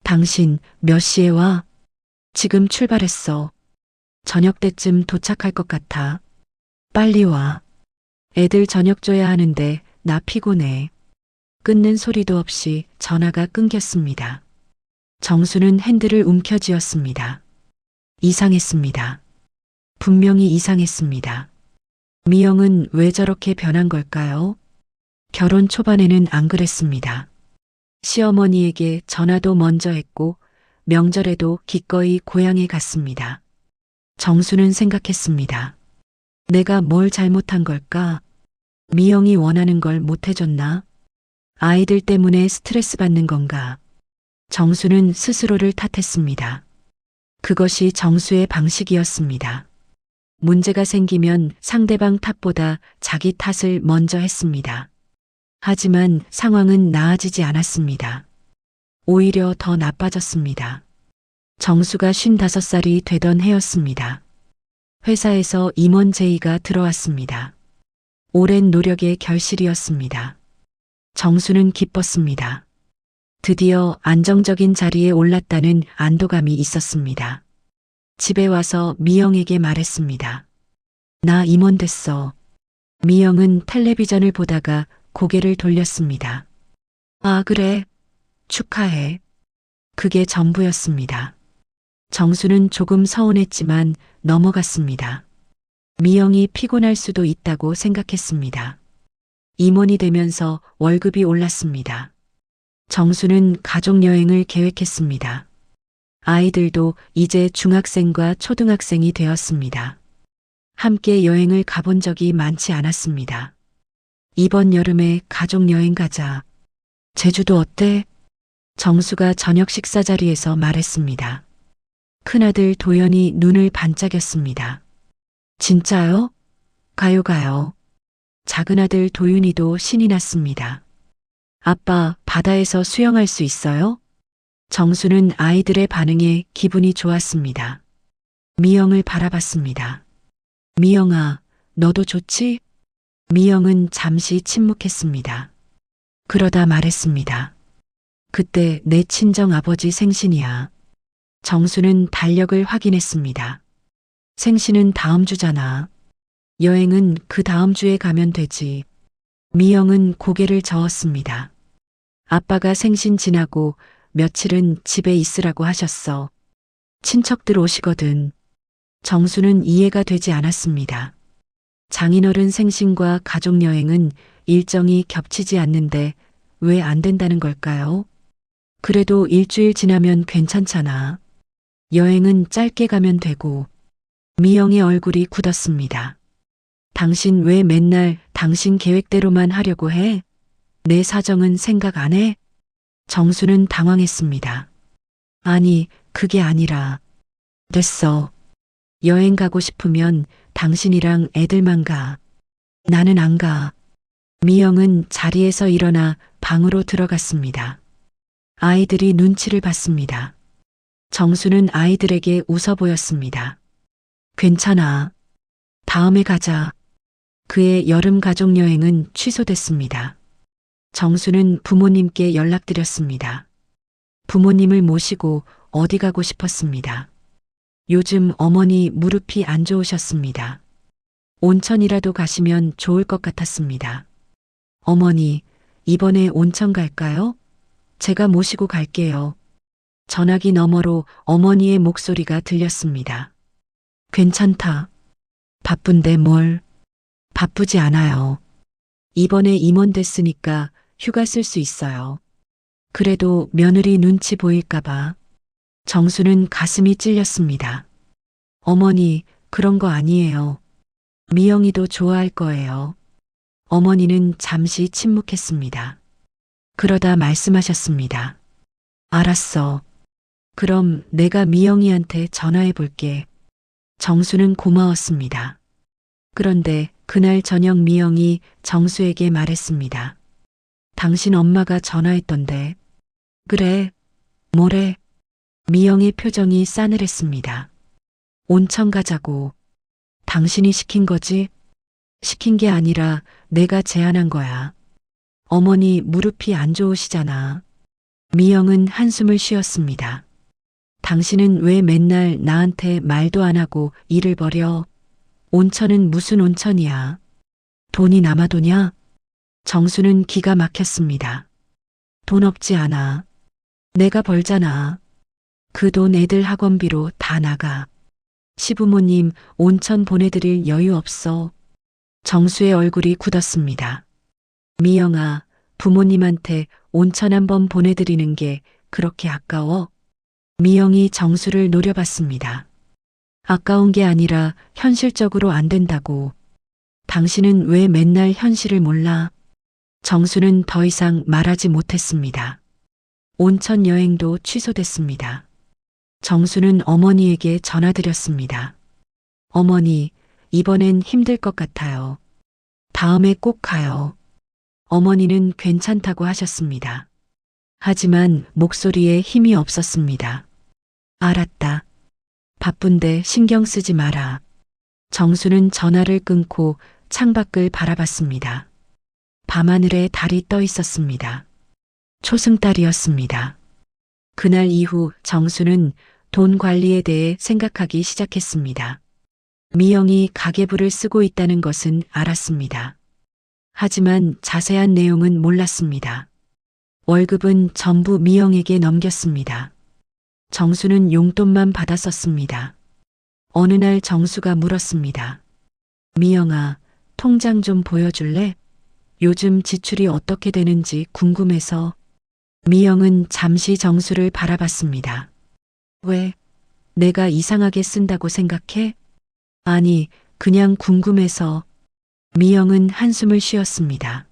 당신 몇 시에 와? 지금 출발했어. 저녁 때쯤 도착할 것 같아. 빨리 와. 애들 저녁 줘야 하는데 나 피곤해. 끊는 소리도 없이 전화가 끊겼습니다. 정수는 핸들을 움켜쥐었습니다. 이상했습니다. 분명히 이상했습니다. 미영은 왜 저렇게 변한 걸까요? 결혼 초반에는 안 그랬습니다. 시어머니에게 전화도 먼저 했고 명절에도 기꺼이 고향에 갔습니다. 정수는 생각했습니다. 내가 뭘 잘못한 걸까? 미영이 원하는 걸 못 해줬나? 아이들 때문에 스트레스 받는 건가? 정수는 스스로를 탓했습니다. 그것이 정수의 방식이었습니다. 문제가 생기면 상대방 탓보다 자기 탓을 먼저 했습니다. 하지만 상황은 나아지지 않았습니다. 오히려 더 나빠졌습니다. 정수가 55살이 되던 해였습니다. 회사에서 임원 제의가 들어왔습니다. 오랜 노력의 결실이었습니다. 정수는 기뻤습니다. 드디어 안정적인 자리에 올랐다는 안도감이 있었습니다. 집에 와서 미영에게 말했습니다. 나 임원 됐어. 미영은 텔레비전을 보다가 고개를 돌렸습니다. 아, 그래. 축하해. 그게 전부였습니다. 정수는 조금 서운했지만 넘어갔습니다. 미영이 피곤할 수도 있다고 생각했습니다. 임원이 되면서 월급이 올랐습니다. 정수는 가족여행을 계획했습니다. 아이들도 이제 중학생과 초등학생이 되었습니다. 함께 여행을 가본 적이 많지 않았습니다. 이번 여름에 가족여행 가자. 제주도 어때? 정수가 저녁 식사 자리에서 말했습니다. 큰아들 도연이 눈을 반짝였습니다. 진짜요? 가요. 작은아들 도윤이도 신이 났습니다. 아빠, 바다에서 수영할 수 있어요? 정수는 아이들의 반응에 기분이 좋았습니다. 미영을 바라봤습니다. 미영아, 너도 좋지? 미영은 잠시 침묵했습니다. 그러다 말했습니다. 그때 내 친정 아버지 생신이야. 정수는 달력을 확인했습니다. 생신은 다음 주잖아. 여행은 그 다음 주에 가면 되지. 미영은 고개를 저었습니다. 아빠가 생신 지나고 며칠은 집에 있으라고 하셨어. 친척들 오시거든. 정수는 이해가 되지 않았습니다. 장인어른 생신과 가족여행은 일정이 겹치지 않는데 왜 안 된다는 걸까요? 그래도 일주일 지나면 괜찮잖아. 여행은 짧게 가면 되고. 미영의 얼굴이 굳었습니다. 당신 왜 맨날 당신 계획대로만 하려고 해? 내 사정은 생각 안 해? 정수는 당황했습니다. 아니, 그게 아니라. 됐어. 여행 가고 싶으면 당신이랑 애들만 가. 나는 안 가. 미영은 자리에서 일어나 방으로 들어갔습니다. 아이들이 눈치를 봤습니다. 정수는 아이들에게 웃어 보였습니다. 괜찮아. 다음에 가자. 그의 여름 가족여행은 취소됐습니다. 정수는 부모님께 연락드렸습니다. 부모님을 모시고 어디 가고 싶었습니다. 요즘 어머니 무릎이 안 좋으셨습니다. 온천이라도 가시면 좋을 것 같았습니다. 어머니, 이번에 온천 갈까요? 제가 모시고 갈게요. 전화기 너머로 어머니의 목소리가 들렸습니다. 괜찮다. 바쁜데 뭘? 바쁘지 않아요. 이번에 임원 됐으니까 휴가 쓸 수 있어요. 그래도 며느리 눈치 보일까봐. 정수는 가슴이 찔렸습니다. 어머니, 그런 거 아니에요. 미영이도 좋아할 거예요. 어머니는 잠시 침묵했습니다. 그러다 말씀하셨습니다. 알았어. 그럼 내가 미영이한테 전화해 볼게. 정수는 고마웠습니다. 그런데 그날 저녁 미영이 정수에게 말했습니다. 당신 엄마가 전화했던데. 그래, 뭐래? 미영의 표정이 싸늘했습니다. 온천 가자고. 당신이 시킨 거지? 시킨 게 아니라 내가 제안한 거야. 어머니 무릎이 안 좋으시잖아. 미영은 한숨을 쉬었습니다. 당신은 왜 맨날 나한테 말도 안 하고 일을 벌여? 온천은 무슨 온천이야? 돈이 남아도냐? 정수는 기가 막혔습니다. 돈 없지 않아. 내가 벌잖아. 그 돈 애들 학원비로 다 나가. 시부모님 온천 보내드릴 여유 없어. 정수의 얼굴이 굳었습니다. 미영아, 부모님한테 온천 한번 보내드리는 게 그렇게 아까워? 미영이 정수를 노려봤습니다. 아까운 게 아니라 현실적으로 안 된다고. 당신은 왜 맨날 현실을 몰라? 정수는 더 이상 말하지 못했습니다. 온천 여행도 취소됐습니다. 정수는 어머니에게 전화드렸습니다. 어머니, 이번엔 힘들 것 같아요. 다음에 꼭 가요. 어머니는 괜찮다고 하셨습니다. 하지만 목소리에 힘이 없었습니다. 알았다. 바쁜데 신경 쓰지 마라. 정수는 전화를 끊고 창밖을 바라봤습니다. 밤하늘에 달이 떠 있었습니다. 초승달이었습니다. 그날 이후 정수는 돈 관리에 대해 생각하기 시작했습니다. 미영이 가계부를 쓰고 있다는 것은 알았습니다. 하지만 자세한 내용은 몰랐습니다. 월급은 전부 미영에게 넘겼습니다. 정수는 용돈만 받아 썼습니다. 어느 날 정수가 물었습니다. 미영아, 통장 좀 보여줄래? 요즘 지출이 어떻게 되는지 궁금해서. 미영은 잠시 정수를 바라봤습니다. 왜? 내가 이상하게 쓴다고 생각해? 아니, 그냥 궁금해서. 미영은 한숨을 쉬었습니다.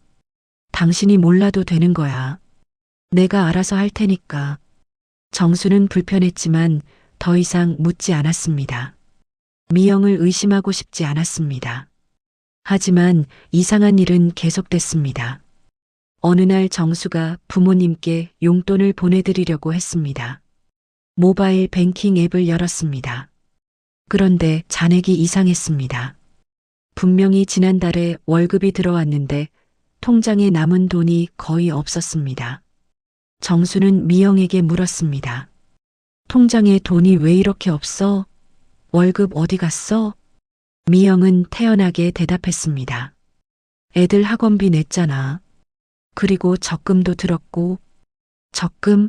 당신이 몰라도 되는 거야. 내가 알아서 할 테니까. 정수는 불편했지만 더 이상 묻지 않았습니다. 미영을 의심하고 싶지 않았습니다. 하지만 이상한 일은 계속됐습니다. 어느 날 정수가 부모님께 용돈을 보내드리려고 했습니다. 모바일 뱅킹 앱을 열었습니다. 그런데 잔액이 이상했습니다. 분명히 지난달에 월급이 들어왔는데 통장에 남은 돈이 거의 없었습니다. 정수는 미영에게 물었습니다. 통장에 돈이 왜 이렇게 없어? 월급 어디 갔어? 미영은 태연하게 대답했습니다. 애들 학원비 냈잖아. 그리고 적금도 들었고. 적금?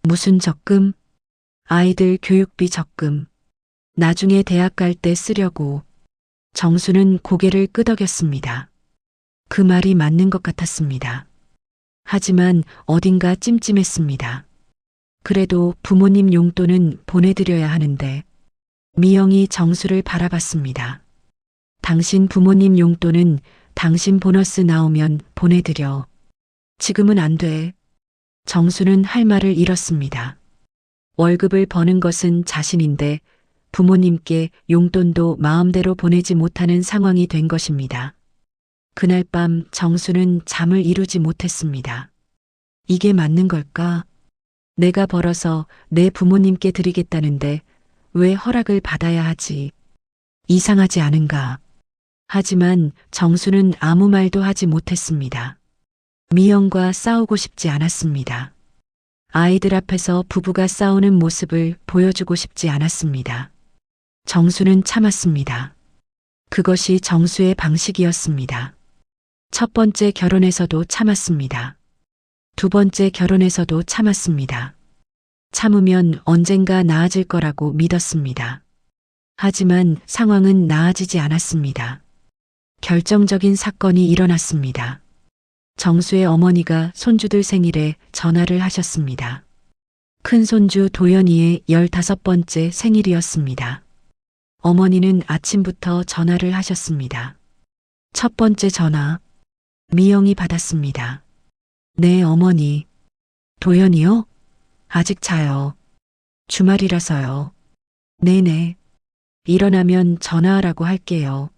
무슨 적금? 아이들 교육비 적금. 나중에 대학 갈 때 쓰려고. 정수는 고개를 끄덕였습니다. 그 말이 맞는 것 같았습니다. 하지만 어딘가 찜찜했습니다. 그래도 부모님 용돈은 보내드려야 하는데. 미영이 정수를 바라봤습니다. 당신 부모님 용돈은 당신 보너스 나오면 보내드려. 지금은 안 돼. 정수는 할 말을 잃었습니다. 월급을 버는 것은 자신인데 부모님께 용돈도 마음대로 보내지 못하는 상황이 된 것입니다. 그날 밤 정수는 잠을 이루지 못했습니다. 이게 맞는 걸까? 내가 벌어서 내 부모님께 드리겠다는데 왜 허락을 받아야 하지? 이상하지 않은가? 하지만 정수는 아무 말도 하지 못했습니다. 미영과 싸우고 싶지 않았습니다. 아이들 앞에서 부부가 싸우는 모습을 보여주고 싶지 않았습니다. 정수는 참았습니다. 그것이 정수의 방식이었습니다. 첫 번째 결혼에서도 참았습니다. 두 번째 결혼에서도 참았습니다. 참으면 언젠가 나아질 거라고 믿었습니다. 하지만 상황은 나아지지 않았습니다. 결정적인 사건이 일어났습니다. 정수의 어머니가 손주들 생일에 전화를 하셨습니다. 큰손주 도연이의 15번째 생일이었습니다. 어머니는 아침부터 전화를 하셨습니다. 첫 번째 전화. 미영이 받았습니다. 네, 어머니. 도연이요? 아직 자요. 주말이라서요. 네네. 일어나면 전화하라고 할게요.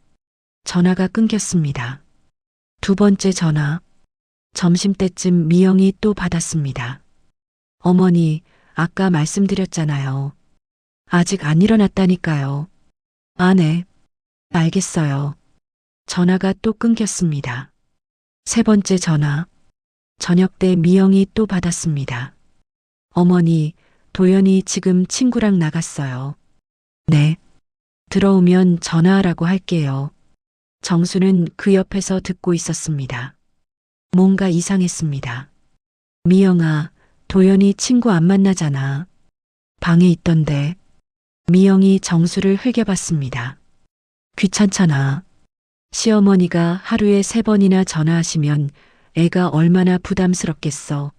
전화가 끊겼습니다. 두 번째 전화. 점심때쯤 미영이 또 받았습니다. 어머니, 아까 말씀드렸잖아요. 아직 안 일어났다니까요. 아, 네. 알겠어요. 전화가 또 끊겼습니다. 세 번째 전화. 저녁 때 미영이 또 받았습니다. 어머니, 도연이 지금 친구랑 나갔어요. 네. 들어오면 전화하라고 할게요. 정수는 그 옆에서 듣고 있었습니다. 뭔가 이상했습니다. 미영아, 도연이 친구 안 만나잖아. 방에 있던데. 미영이 정수를 흘겨봤습니다. 귀찮잖아. 시어머니가 하루에 3번이나 전화하시면 애가 얼마나 부담스럽겠어.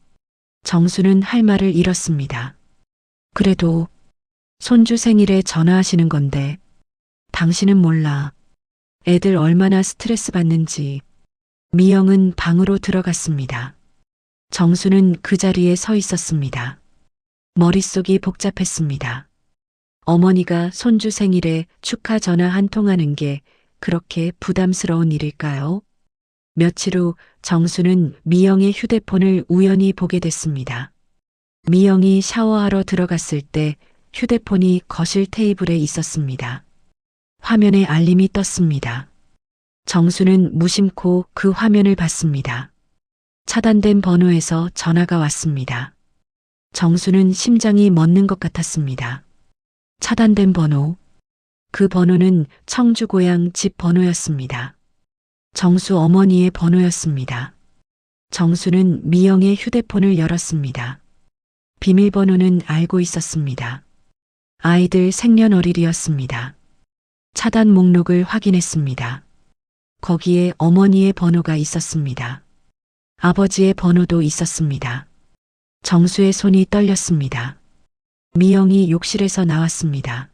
정수는 할 말을 잃었습니다. 그래도 손주 생일에 전화하시는 건데 당신은 몰라. 애들 얼마나 스트레스 받는지. 미영은 방으로 들어갔습니다. 정수는 그 자리에 서 있었습니다. 머릿속이 복잡했습니다. 어머니가 손주 생일에 축하 전화 한 통 하는 게 그렇게 부담스러운 일일까요? 며칠 후 정수는 미영의 휴대폰을 우연히 보게 됐습니다. 미영이 샤워하러 들어갔을 때 휴대폰이 거실 테이블에 있었습니다. 화면에 알림이 떴습니다. 정수는 무심코 그 화면을 봤습니다. 차단된 번호에서 전화가 왔습니다. 정수는 심장이 멎는 것 같았습니다. 차단된 번호. 그 번호는 청주 고향 집 번호였습니다. 정수 어머니의 번호였습니다. 정수는 미영의 휴대폰을 열었습니다. 비밀번호는 알고 있었습니다. 아이들 생년월일이었습니다. 차단 목록을 확인했습니다. 거기에 어머니의 번호가 있었습니다. 아버지의 번호도 있었습니다. 정수의 손이 떨렸습니다. 미영이 욕실에서 나왔습니다.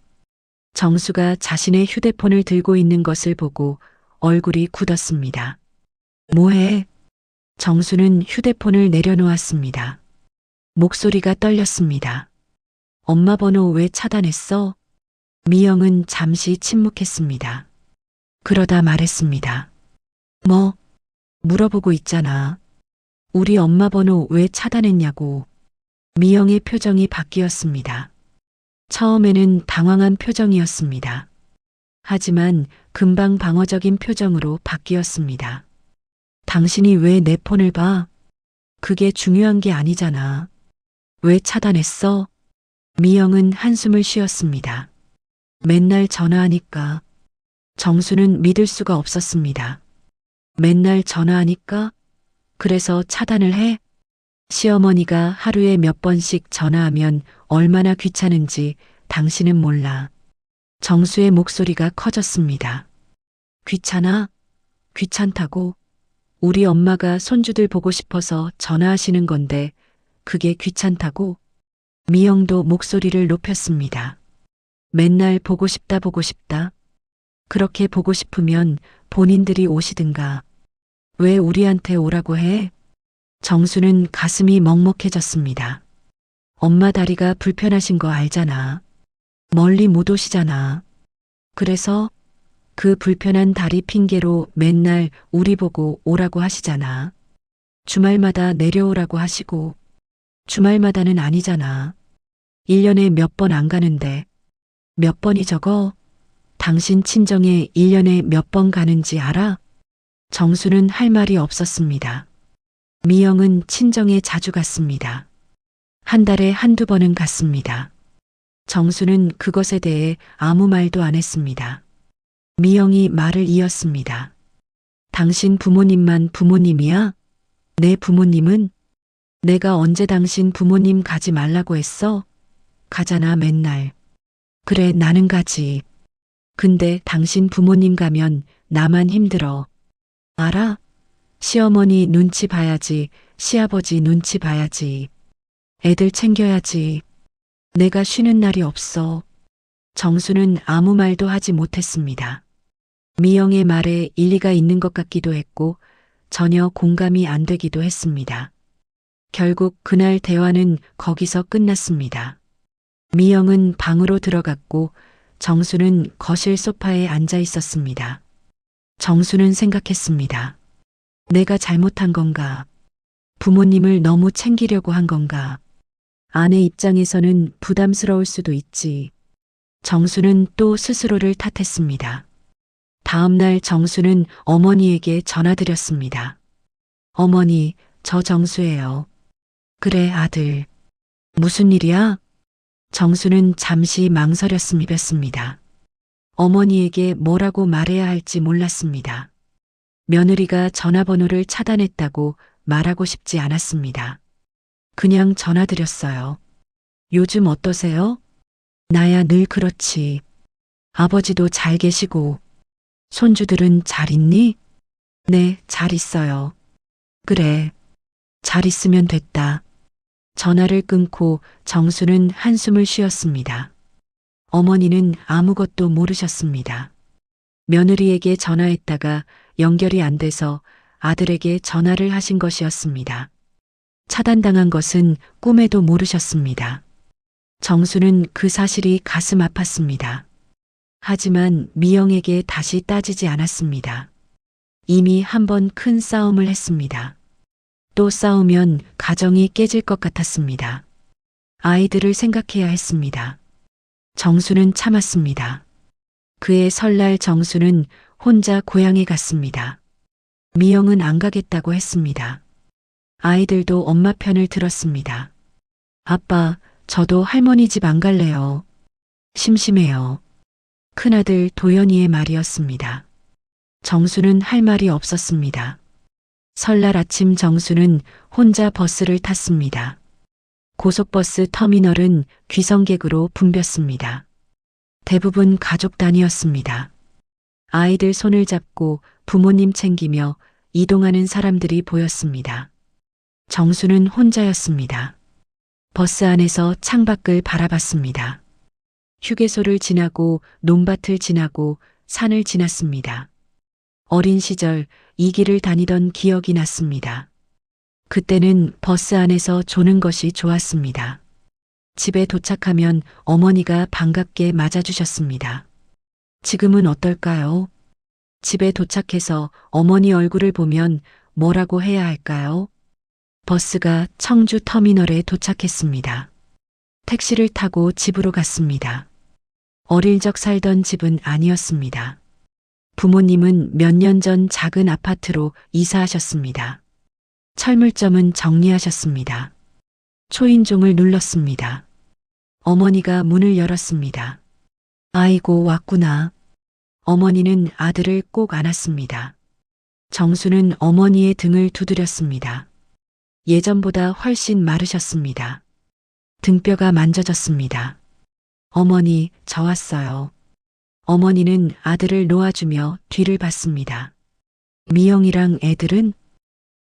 정수가 자신의 휴대폰을 들고 있는 것을 보고 얼굴이 굳었습니다. 뭐해? 정수는 휴대폰을 내려놓았습니다. 목소리가 떨렸습니다. 엄마 번호 왜 차단했어? 미영은 잠시 침묵했습니다. 그러다 말했습니다. 뭐? 물어보고 있잖아. 우리 엄마 번호 왜 차단했냐고. 미영의 표정이 바뀌었습니다. 처음에는 당황한 표정이었습니다. 하지만 금방 방어적인 표정으로 바뀌었습니다. 당신이 왜 내 폰을 봐? 그게 중요한 게 아니잖아. 왜 차단했어? 미영은 한숨을 쉬었습니다. 맨날 전화하니까. 정수는 믿을 수가 없었습니다. 맨날 전화하니까? 그래서 차단을 해? 시어머니가 하루에 몇 번씩 전화하면 얼마나 귀찮은지 당신은 몰라. 정수의 목소리가 커졌습니다. 귀찮아? 귀찮다고? 우리 엄마가 손주들 보고 싶어서 전화하시는 건데 그게 귀찮다고? 미영도 목소리를 높였습니다. 맨날 보고 싶다 보고 싶다. 그렇게 보고 싶으면 본인들이 오시든가. 왜 우리한테 오라고 해? 정수는 가슴이 먹먹해졌습니다. 엄마 다리가 불편하신 거 알잖아. 멀리 못 오시잖아. 그래서 그 불편한 다리 핑계로 맨날 우리 보고 오라고 하시잖아. 주말마다 내려오라고 하시고. 주말마다는 아니잖아. 1년에 몇 번 안 가는데. 몇 번이 적어? 당신 친정에 1년에 몇 번 가는지 알아? 정수는 할 말이 없었습니다. 미영은 친정에 자주 갔습니다. 한 달에 한두 번은 갔습니다. 정수는 그것에 대해 아무 말도 안 했습니다. 미영이 말을 이었습니다. 당신 부모님만 부모님이야? 내 부모님은? 내가 언제 당신 부모님 가지 말라고 했어? 가잖아 맨날. 그래 나는 가지. 근데 당신 부모님 가면 나만 힘들어. 알아? 시어머니 눈치 봐야지, 시아버지 눈치 봐야지. 애들 챙겨야지. 내가 쉬는 날이 없어. 정수는 아무 말도 하지 못했습니다. 미영의 말에 일리가 있는 것 같기도 했고 전혀 공감이 안 되기도 했습니다. 결국 그날 대화는 거기서 끝났습니다. 미영은 방으로 들어갔고 정수는 거실 소파에 앉아 있었습니다. 정수는 생각했습니다. 내가 잘못한 건가? 부모님을 너무 챙기려고 한 건가? 아내 입장에서는 부담스러울 수도 있지. 정수는 또 스스로를 탓했습니다. 다음 날 정수는 어머니에게 전화드렸습니다. 어머니, 저 정수예요. 그래, 아들. 무슨 일이야? 정수는 잠시 망설였습니다. 어머니에게 뭐라고 말해야 할지 몰랐습니다. 며느리가 전화번호를 차단했다고 말하고 싶지 않았습니다. 그냥 전화드렸어요. 요즘 어떠세요? 나야 늘 그렇지. 아버지도 잘 계시고. 손주들은 잘 있니? 네, 잘 있어요. 그래. 잘 있으면 됐다. 전화를 끊고 정수는 한숨을 쉬었습니다. 어머니는 아무것도 모르셨습니다. 며느리에게 전화했다가 연결이 안 돼서 아들에게 전화를 하신 것이었습니다. 차단당한 것은 꿈에도 모르셨습니다. 정수는 그 사실이 가슴 아팠습니다. 하지만 미영에게 다시 따지지 않았습니다. 이미 한 번 큰 싸움을 했습니다. 또 싸우면 가정이 깨질 것 같았습니다. 아이들을 생각해야 했습니다. 정수는 참았습니다. 그의 설날 정수는 혼자 고향에 갔습니다. 미영은 안 가겠다고 했습니다. 아이들도 엄마 편을 들었습니다. 아빠, 저도 할머니 집 안 갈래요. 심심해요. 큰아들 도연이의 말이었습니다. 정수는 할 말이 없었습니다. 설날 아침 정수는 혼자 버스를 탔습니다. 고속버스 터미널은 귀성객으로 붐볐습니다. 대부분 가족 단위였습니다. 아이들 손을 잡고 부모님 챙기며 이동하는 사람들이 보였습니다. 정수는 혼자였습니다. 버스 안에서 창밖을 바라봤습니다. 휴게소를 지나고 논밭을 지나고 산을 지났습니다. 어린 시절 이 길을 다니던 기억이 났습니다. 그때는 버스 안에서 조는 것이 좋았습니다. 집에 도착하면 어머니가 반갑게 맞아주셨습니다. 지금은 어떨까요? 집에 도착해서 어머니 얼굴을 보면 뭐라고 해야 할까요? 버스가 청주 터미널에 도착했습니다. 택시를 타고 집으로 갔습니다. 어릴 적 살던 집은 아니었습니다. 부모님은 몇 년 전 작은 아파트로 이사하셨습니다. 철물점은 정리하셨습니다. 초인종을 눌렀습니다. 어머니가 문을 열었습니다. 아이고, 왔구나. 어머니는 아들을 꼭 안았습니다. 정수는 어머니의 등을 두드렸습니다. 예전보다 훨씬 마르셨습니다. 등뼈가 만져졌습니다. 어머니, 저 왔어요. 어머니는 아들을 놓아주며 뒤를 봤습니다. 미영이랑 애들은?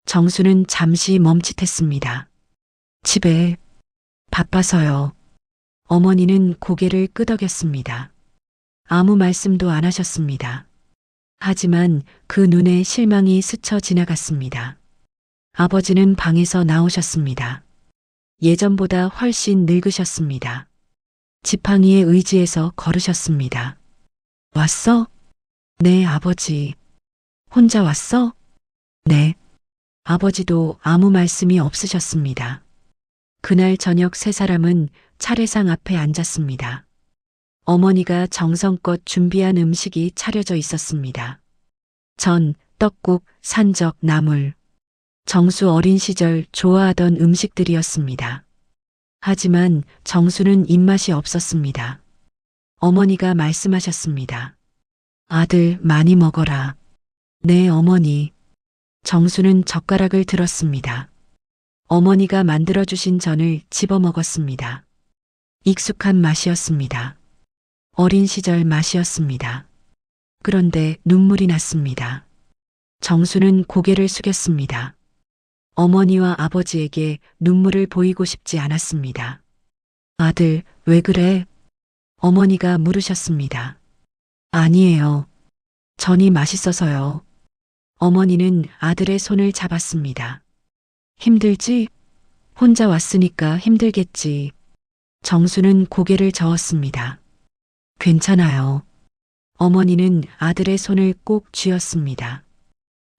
정수는 잠시 멈칫했습니다. 집에 바빠서요. 어머니는 고개를 끄덕였습니다. 아무 말씀도 안 하셨습니다. 하지만 그 눈에 실망이 스쳐 지나갔습니다. 아버지는 방에서 나오셨습니다. 예전보다 훨씬 늙으셨습니다. 지팡이에 의지해서 걸으셨습니다. 왔어? 네, 아버지. 혼자 왔어? 네. 아버지도 아무 말씀이 없으셨습니다. 그날 저녁 세 사람은 차례상 앞에 앉았습니다. 어머니가 정성껏 준비한 음식이 차려져 있었습니다. 전, 떡국, 산적, 나물. 정수 어린 시절 좋아하던 음식들이었습니다. 하지만 정수는 입맛이 없었습니다. 어머니가 말씀하셨습니다. 아들, 많이 먹어라. 네, 어머니. 정수는 젓가락을 들었습니다. 어머니가 만들어주신 전을 집어 먹었습니다. 익숙한 맛이었습니다. 어린 시절 맛이었습니다. 그런데 눈물이 났습니다. 정수는 고개를 숙였습니다. 어머니와 아버지에게 눈물을 보이고 싶지 않았습니다. 아들, 왜 그래? 어머니가 물으셨습니다. 아니에요. 전이 맛있어서요. 어머니는 아들의 손을 잡았습니다. 힘들지? 혼자 왔으니까 힘들겠지. 정수는 고개를 저었습니다. 괜찮아요. 어머니는 아들의 손을 꼭 쥐었습니다.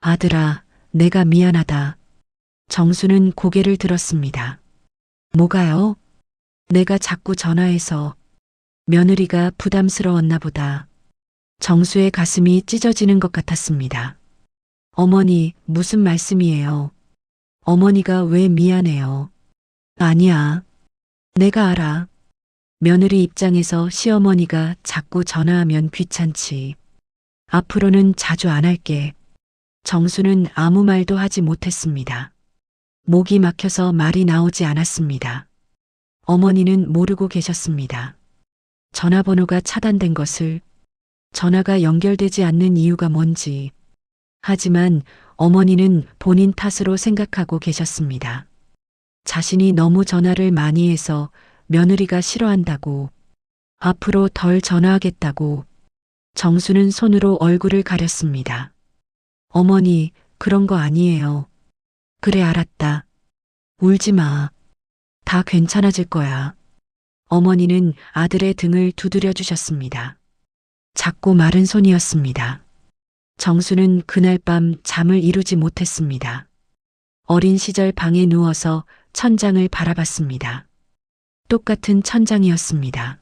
아들아, 내가 미안하다. 정수는 고개를 들었습니다. 뭐가요? 내가 자꾸 전화해서 며느리가 부담스러웠나 보다. 정수의 가슴이 찢어지는 것 같았습니다. 어머니, 무슨 말씀이에요? 어머니가 왜 미안해요? 아니야. 내가 알아. 며느리 입장에서 시어머니가 자꾸 전화하면 귀찮지. 앞으로는 자주 안 할게. 정수는 아무 말도 하지 못했습니다. 목이 막혀서 말이 나오지 않았습니다. 어머니는 모르고 계셨습니다. 전화번호가 차단된 것을, 전화가 연결되지 않는 이유가 뭔지. 하지만 어머니는 본인 탓으로 생각하고 계셨습니다. 자신이 너무 전화를 많이 해서 며느리가 싫어한다고, 앞으로 덜 전화하겠다고. 정수는 손으로 얼굴을 가렸습니다. 어머니, 그런 거 아니에요. 그래, 알았다. 울지 마. 다 괜찮아질 거야. 어머니는 아들의 등을 두드려 주셨습니다. 작고 마른 손이었습니다. 정수는 그날 밤 잠을 이루지 못했습니다. 어린 시절 방에 누워서 천장을 바라봤습니다. 똑같은 천장이었습니다.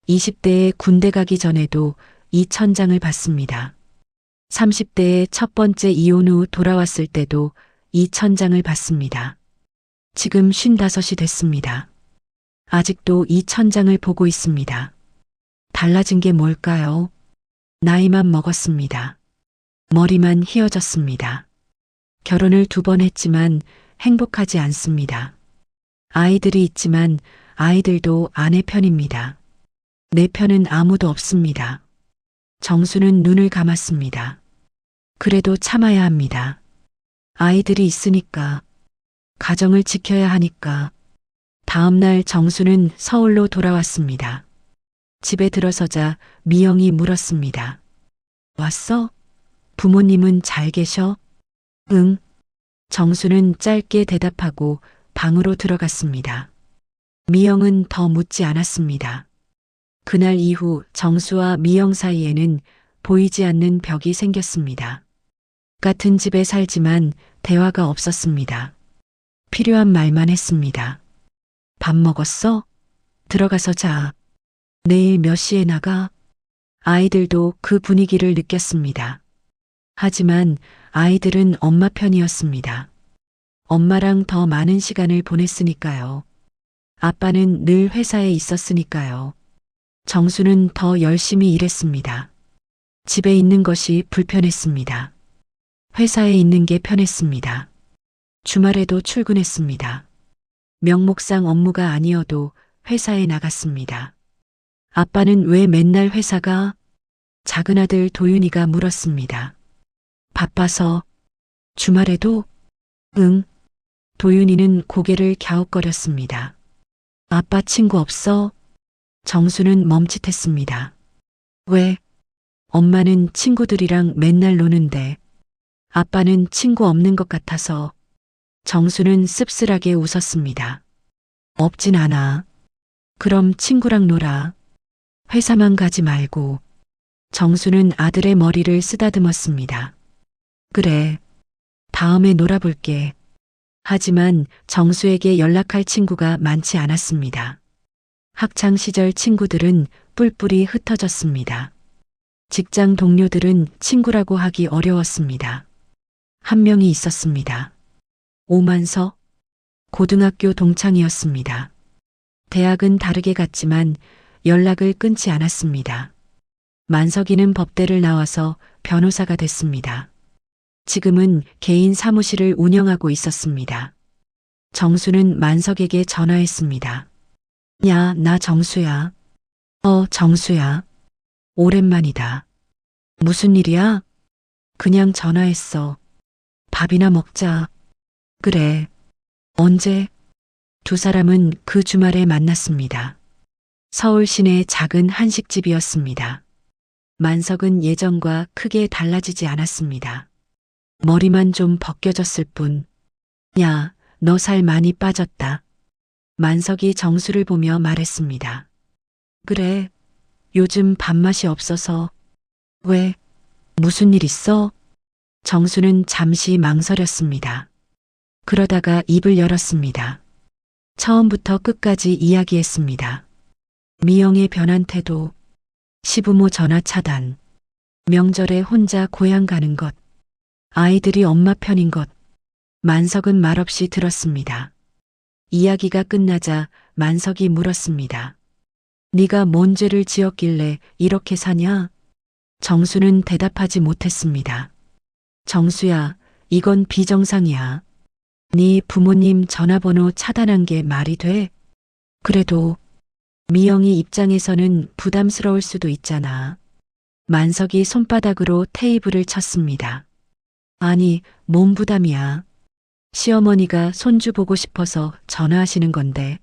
20대에 군대 가기 전에도 이 천장을 봤습니다. 30대에 첫 번째 이혼 후 돌아왔을 때도 이 천장을 봤습니다. 지금 55이 됐습니다. 아직도 이 천장을 보고 있습니다. 달라진 게 뭘까요? 나이만 먹었습니다. 머리만 휘어졌습니다. 결혼을 2번 했지만 행복하지 않습니다. 아이들이 있지만 아이들도 아내 편입니다. 내 편은 아무도 없습니다. 정수는 눈을 감았습니다. 그래도 참아야 합니다. 아이들이 있으니까, 가정을 지켜야 하니까. 다음 날 정수는 서울로 돌아왔습니다. 집에 들어서자 미영이 물었습니다. 왔어? 부모님은 잘 계셔? 응. 정수는 짧게 대답하고 방으로 들어갔습니다. 미영은 더 묻지 않았습니다. 그날 이후 정수와 미영 사이에는 보이지 않는 벽이 생겼습니다. 같은 집에 살지만 대화가 없었습니다. 필요한 말만 했습니다. 밥 먹었어? 들어가서 자. 내일 몇 시에 나가? 아이들도 그 분위기를 느꼈습니다. 하지만 아이들은 엄마 편이었습니다. 엄마랑 더 많은 시간을 보냈으니까요. 아빠는 늘 회사에 있었으니까요. 정수는 더 열심히 일했습니다. 집에 있는 것이 불편했습니다. 회사에 있는 게 편했습니다. 주말에도 출근했습니다. 명목상 업무가 아니어도 회사에 나갔습니다. 아빠는 왜 맨날 회사가? 작은 아들 도윤이가 물었습니다. 바빠서. 주말에도? 응. 도윤이는 고개를 갸웃거렸습니다. 아빠 친구 없어? 정수는 멈칫했습니다. 왜? 엄마는 친구들이랑 맨날 노는데 아빠는 친구 없는 것 같아서. 정수는 씁쓸하게 웃었습니다. 없진 않아. 그럼 친구랑 놀아. 회사만 가지 말고. 정수는 아들의 머리를 쓰다듬었습니다. 그래. 다음에 놀아볼게. 하지만 정수에게 연락할 친구가 많지 않았습니다. 학창 시절 친구들은 뿔뿔이 흩어졌습니다. 직장 동료들은 친구라고 하기 어려웠습니다. 한 명이 있었습니다. 오만서. 고등학교 동창이었습니다. 대학은 다르게 갔지만 연락을 끊지 않았습니다. 만석이는 법대를 나와서 변호사가 됐습니다. 지금은 개인 사무실을 운영하고 있었습니다. 정수는 만석에게 전화했습니다. 야, 나 정수야. 정수야. 오랜만이다. 무슨 일이야? 그냥 전화했어. 밥이나 먹자. 그래. 언제? 두 사람은 그 주말에 만났습니다. 서울 시내 작은 한식집이었습니다. 만석은 예전과 크게 달라지지 않았습니다. 머리만 좀 벗겨졌을 뿐. 야, 너 살 많이 빠졌다. 만석이 정수를 보며 말했습니다. 그래, 요즘 밥맛이 없어서. 왜? 무슨 일 있어? 정수는 잠시 망설였습니다. 그러다가 입을 열었습니다. 처음부터 끝까지 이야기했습니다. 미영의 변한 태도, 시부모 전화 차단, 명절에 혼자 고향 가는 것, 아이들이 엄마 편인 것. 만석은 말없이 들었습니다. 이야기가 끝나자 만석이 물었습니다. 네가 뭔 죄를 지었길래 이렇게 사냐? 정수는 대답하지 못했습니다. 정수야, 이건 비정상이야. 네 부모님 전화번호 차단한 게 말이 돼? 그래도 미영이 입장에서는 부담스러울 수도 있잖아. 만석이 손바닥으로 테이블을 쳤습니다. 아니, 몸 부담이야. 시어머니가 손주 보고 싶어서 전화하시는 건데.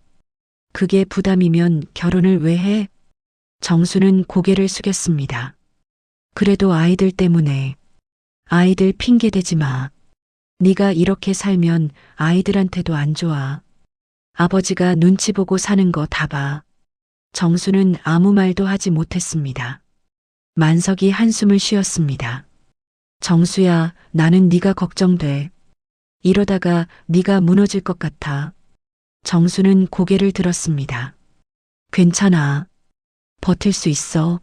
그게 부담이면 결혼을 왜 해? 정수는 고개를 숙였습니다. 그래도 아이들 때문에. 아이들 핑계 대지 마. 네가 이렇게 살면 아이들한테도 안 좋아. 아버지가 눈치 보고 사는 거 다 봐. 정수는 아무 말도 하지 못했습니다. 만석이 한숨을 쉬었습니다. 정수야, 나는 네가 걱정돼. 이러다가 네가 무너질 것 같아. 정수는 고개를 들었습니다. 괜찮아. 버틸 수 있어.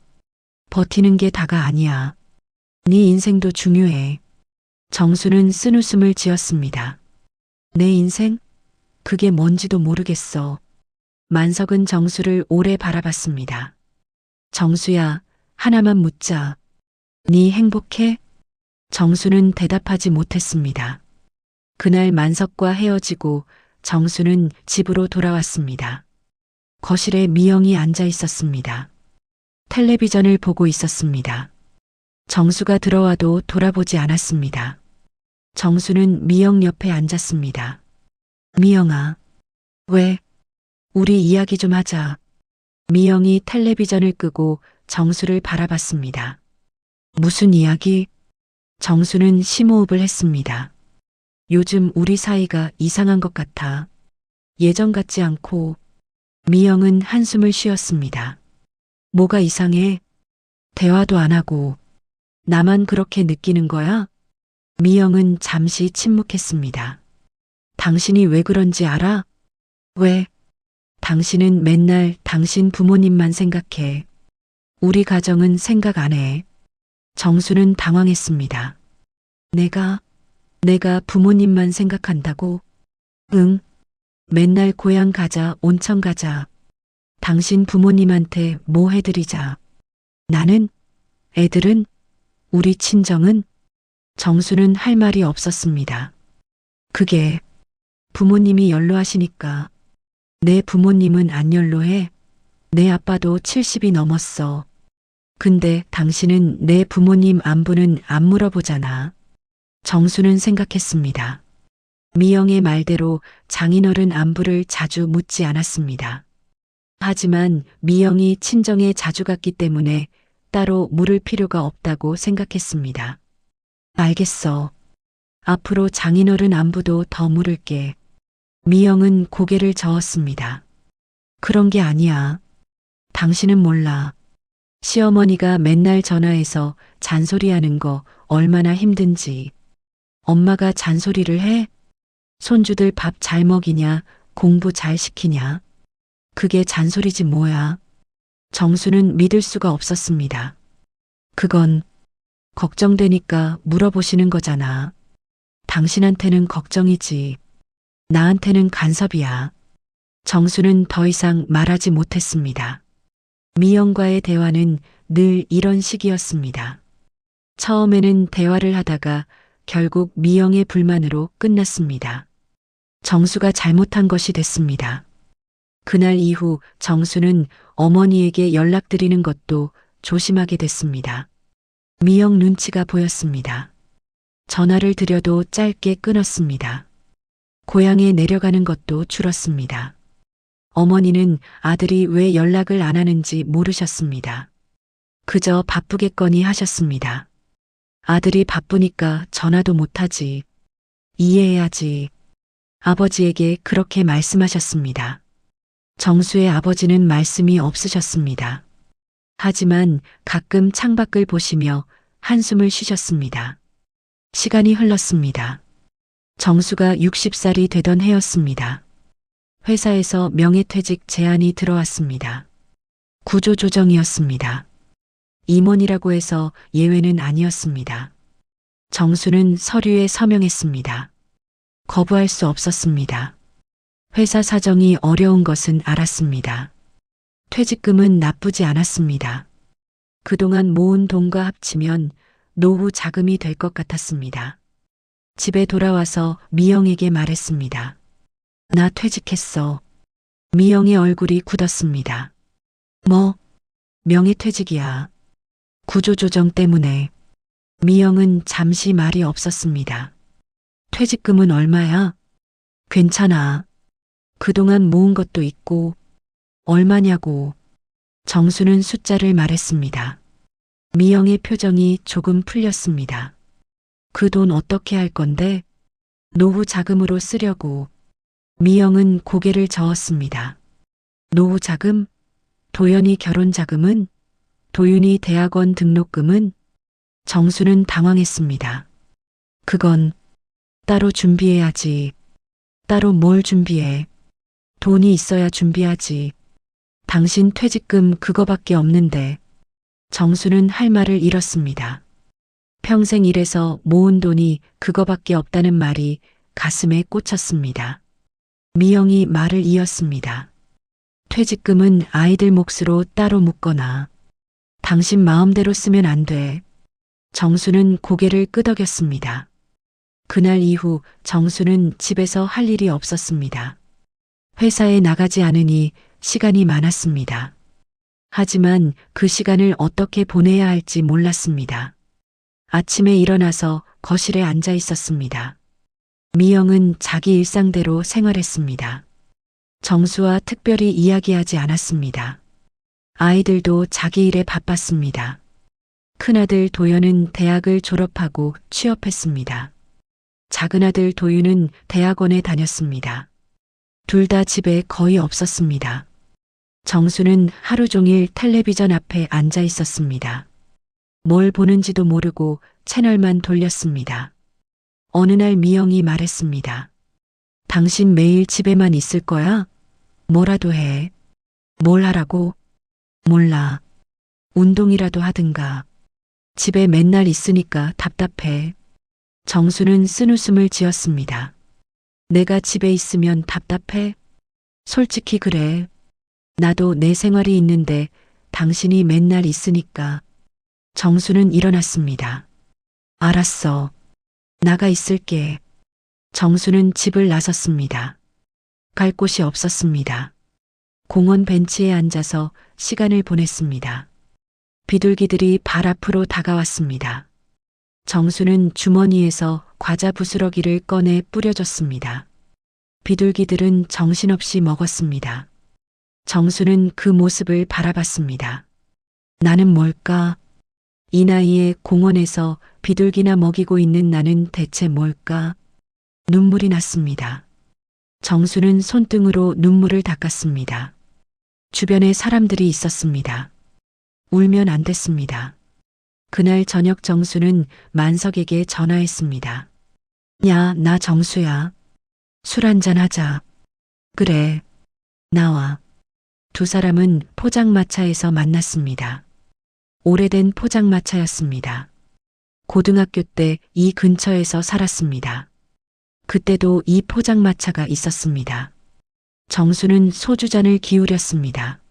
버티는 게 다가 아니야. 네 인생도 중요해. 정수는 쓴웃음을 지었습니다. 내 인생? 그게 뭔지도 모르겠어. 만석은 정수를 오래 바라봤습니다. 정수야, 하나만 묻자. 네 행복해? 정수는 대답하지 못했습니다. 그날 만석과 헤어지고 정수는 집으로 돌아왔습니다. 거실에 미영이 앉아 있었습니다. 텔레비전을 보고 있었습니다. 정수가 들어와도 돌아보지 않았습니다. 정수는 미영 옆에 앉았습니다. 미영아, 왜? 우리 이야기 좀 하자. 미영이 텔레비전을 끄고 정수를 바라봤습니다. 무슨 이야기? 정수는 심호흡을 했습니다. 요즘 우리 사이가 이상한 것 같아. 예전 같지 않고. 미영은 한숨을 쉬었습니다. 뭐가 이상해? 대화도 안 하고. 나만 그렇게 느끼는 거야? 미영은 잠시 침묵했습니다. 당신이 왜 그런지 알아? 왜? 당신은 맨날 당신 부모님만 생각해. 우리 가정은 생각 안 해. 정수는 당황했습니다. 내가 부모님만 생각한다고? 응. 맨날 고향 가자, 온천 가자. 당신 부모님한테 뭐 해드리자. 나는? 애들은? 우리 친정은? 정수는 할 말이 없었습니다. 그게 부모님이 연로하시니까. 내 부모님은 안 연로해. 내 아빠도 70이 넘었어. 근데 당신은 내 부모님 안부는 안 물어보잖아. 정수는 생각했습니다. 미영의 말대로 장인어른 안부를 자주 묻지 않았습니다. 하지만 미영이 친정에 자주 갔기 때문에 따로 물을 필요가 없다고 생각했습니다. 알겠어. 앞으로 장인어른 안부도 더 물을게. 미영은 고개를 저었습니다. 그런 게 아니야. 당신은 몰라. 시어머니가 맨날 전화해서 잔소리하는 거 얼마나 힘든지. 엄마가 잔소리를 해? 손주들 밥 잘 먹이냐, 공부 잘 시키냐. 그게 잔소리지 뭐야. 정수는 믿을 수가 없었습니다. 그건 걱정되니까 물어보시는 거잖아. 당신한테는 걱정이지. 나한테는 간섭이야. 정수는 더 이상 말하지 못했습니다. 미영과의 대화는 늘 이런 식이었습니다. 처음에는 대화를 하다가 결국 미영의 불만으로 끝났습니다. 정수가 잘못한 것이 됐습니다. 그날 이후 정수는 어머니에게 연락드리는 것도 조심하게 됐습니다. 미영 눈치가 보였습니다. 전화를 드려도 짧게 끊었습니다. 고향에 내려가는 것도 줄었습니다. 어머니는 아들이 왜 연락을 안 하는지 모르셨습니다. 그저 바쁘겠거니 하셨습니다. 아들이 바쁘니까 전화도 못하지. 이해해야지. 아버지에게 그렇게 말씀하셨습니다. 정수의 아버지는 말씀이 없으셨습니다. 하지만 가끔 창밖을 보시며 한숨을 쉬셨습니다. 시간이 흘렀습니다. 정수가 60살이 되던 해였습니다. 회사에서 명예퇴직 제안이 들어왔습니다. 구조조정이었습니다. 임원이라고 해서 예외는 아니었습니다. 정수는 서류에 서명했습니다. 거부할 수 없었습니다. 회사 사정이 어려운 것은 알았습니다. 퇴직금은 나쁘지 않았습니다. 그동안 모은 돈과 합치면 노후 자금이 될 것 같았습니다. 집에 돌아와서 미영에게 말했습니다. 나 퇴직했어. 미영의 얼굴이 굳었습니다. 뭐? 명예퇴직이야. 구조조정 때문에. 미영은 잠시 말이 없었습니다. 퇴직금은 얼마야? 괜찮아. 그동안 모은 것도 있고. 얼마냐고. 정수는 숫자를 말했습니다. 미영의 표정이 조금 풀렸습니다. 그 돈 어떻게 할 건데? 노후 자금으로 쓰려고. 미영은 고개를 저었습니다. 노후 자금? 도연이 결혼 자금은? 도윤이 대학원 등록금은? 정수는 당황했습니다. 그건 따로 준비해야지. 따로 뭘 준비해? 돈이 있어야 준비하지. 당신 퇴직금 그거밖에 없는데. 정수는 할 말을 잃었습니다. 평생 일해서 모은 돈이 그거밖에 없다는 말이 가슴에 꽂혔습니다. 미영이 말을 이었습니다. 퇴직금은 아이들 몫으로 따로 묶거나 당신 마음대로 쓰면 안 돼. 정수는 고개를 끄덕였습니다. 그날 이후 정수는 집에서 할 일이 없었습니다. 회사에 나가지 않으니 시간이 많았습니다. 하지만 그 시간을 어떻게 보내야 할지 몰랐습니다. 아침에 일어나서 거실에 앉아 있었습니다. 미영은 자기 일상대로 생활했습니다. 정수와 특별히 이야기하지 않았습니다. 아이들도 자기 일에 바빴습니다. 큰아들 도연은 대학을 졸업하고 취업했습니다. 작은아들 도윤은 대학원에 다녔습니다. 둘 다 집에 거의 없었습니다. 정수는 하루 종일 텔레비전 앞에 앉아 있었습니다. 뭘 보는지도 모르고 채널만 돌렸습니다. 어느 날 미영이 말했습니다. 당신 매일 집에만 있을 거야? 뭐라도 해. 뭘 하라고? 몰라. 운동이라도 하든가. 집에 맨날 있으니까 답답해. 정수는 쓴웃음을 지었습니다. 내가 집에 있으면 답답해? 솔직히 그래. 나도 내 생활이 있는데 당신이 맨날 있으니까. 정수는 일어났습니다. 알았어. 나가 있을게. 정수는 집을 나섰습니다. 갈 곳이 없었습니다. 공원 벤치에 앉아서 시간을 보냈습니다. 비둘기들이 발 앞으로 다가왔습니다. 정수는 주머니에서 과자 부스러기를 꺼내 뿌려줬습니다. 비둘기들은 정신없이 먹었습니다. 정수는 그 모습을 바라봤습니다. 나는 뭘까? 이 나이에 공원에서 비둘기나 먹이고 있는 나는 대체 뭘까? 눈물이 났습니다. 정수는 손등으로 눈물을 닦았습니다. 주변에 사람들이 있었습니다. 울면 안 됐습니다. 그날 저녁 정수는 만석에게 전화했습니다. 야, 나 정수야. 술 한잔 하자. 그래. 나와. 두 사람은 포장마차에서 만났습니다. 오래된 포장마차였습니다. 고등학교 때 이 근처에서 살았습니다. 그때도 이 포장마차가 있었습니다. 정수는 소주잔을 기울였습니다.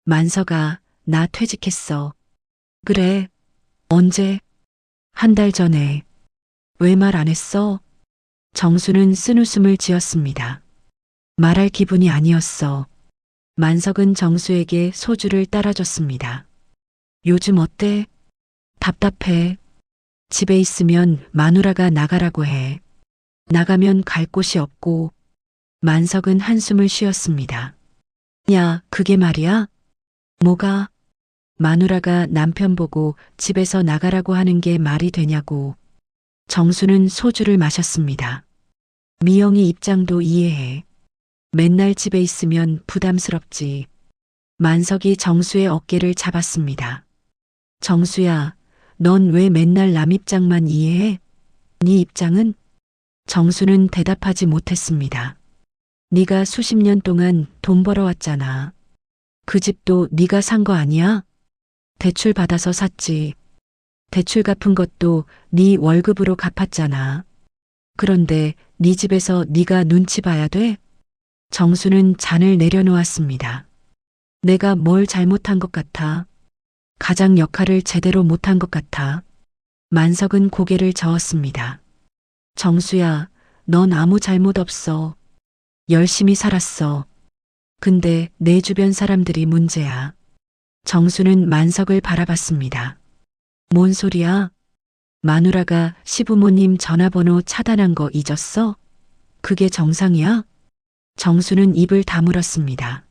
만석아, 나 퇴직했어. 그래. 언제? 한 달 전에. 왜 말 안 했어? 정수는 쓴웃음을 지었습니다. 말할 기분이 아니었어. 만석은 정수에게 소주를 따라줬습니다. 요즘 어때? 답답해. 집에 있으면 마누라가 나가라고 해. 나가면 갈 곳이 없고. 만석은 한숨을 쉬었습니다. 야, 그게 말이야? 뭐가? 마누라가 남편 보고 집에서 나가라고 하는 게 말이 되냐고. 정수는 소주를 마셨습니다. 미영이 입장도 이해해. 맨날 집에 있으면 부담스럽지. 만석이 정수의 어깨를 잡았습니다. 정수야, 넌 왜 맨날 남 입장만 이해해? 네 입장은? 정수는 대답하지 못했습니다. 네가 수십 년 동안 돈 벌어왔잖아. 그 집도 네가 산 거 아니야? 대출 받아서 샀지. 대출 갚은 것도 네 월급으로 갚았잖아. 그런데 네 집에서 네가 눈치 봐야 돼? 정수는 잔을 내려놓았습니다. 내가 뭘 잘못한 것 같아? 가장 역할을 제대로 못한 것 같아. 만석은 고개를 저었습니다. 정수야, 넌 아무 잘못 없어. 열심히 살았어. 근데 내 주변 사람들이 문제야. 정수는 만석을 바라봤습니다. 뭔 소리야? 마누라가 시부모님 전화번호 차단한 거 잊었어? 그게 정상이야? 정수는 입을 다물었습니다.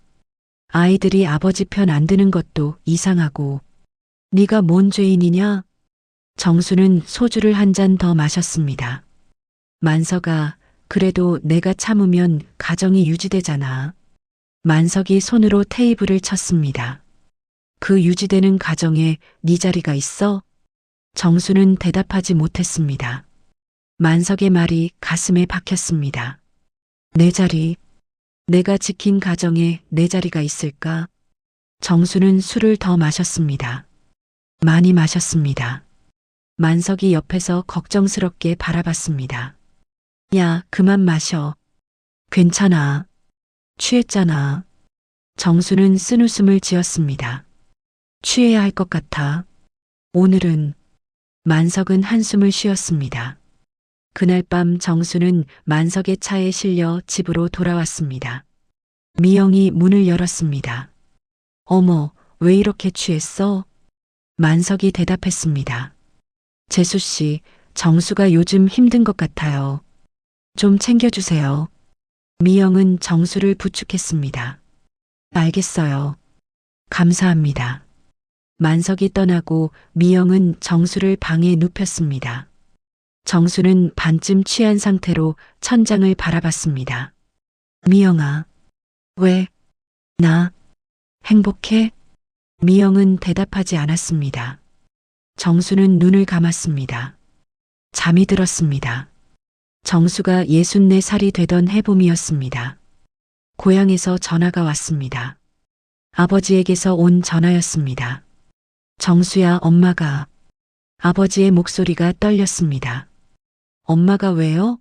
아이들이 아버지 편 안 드는 것도 이상하고. 네가 뭔 죄인이냐? 정수는 소주를 한 잔 더 마셨습니다. 만석아, 그래도 내가 참으면 가정이 유지되잖아. 만석이 손으로 테이블을 쳤습니다. 그 유지되는 가정에 네 자리가 있어? 정수는 대답하지 못했습니다. 만석의 말이 가슴에 박혔습니다. 내 자리, 내가 지킨 가정에 내 자리가 있을까? 정수는 술을 더 마셨습니다. 많이 마셨습니다. 만석이 옆에서 걱정스럽게 바라봤습니다. 야, 그만 마셔. 괜찮아. 취했잖아. 정수는 쓴웃음을 지었습니다. 취해야 할 것 같아. 오늘은. 만석은 한숨을 쉬었습니다. 그날 밤 정수는 만석의 차에 실려 집으로 돌아왔습니다. 미영이 문을 열었습니다. 어머, 왜 이렇게 취했어? 만석이 대답했습니다. 재수 씨, 정수가 요즘 힘든 것 같아요. 좀 챙겨주세요. 미영은 정수를 부축했습니다. 알겠어요. 감사합니다. 만석이 떠나고 미영은 정수를 방에 눕혔습니다. 정수는 반쯤 취한 상태로 천장을 바라봤습니다. 미영아, 왜? 나 행복해? 미영은 대답하지 않았습니다. 정수는 눈을 감았습니다. 잠이 들었습니다. 정수가 64살이 되던 해봄이었습니다. 고향에서 전화가 왔습니다. 아버지에게서 온 전화였습니다. 정수야, 엄마가. 아버지의 목소리가 떨렸습니다. 엄마가 왜요?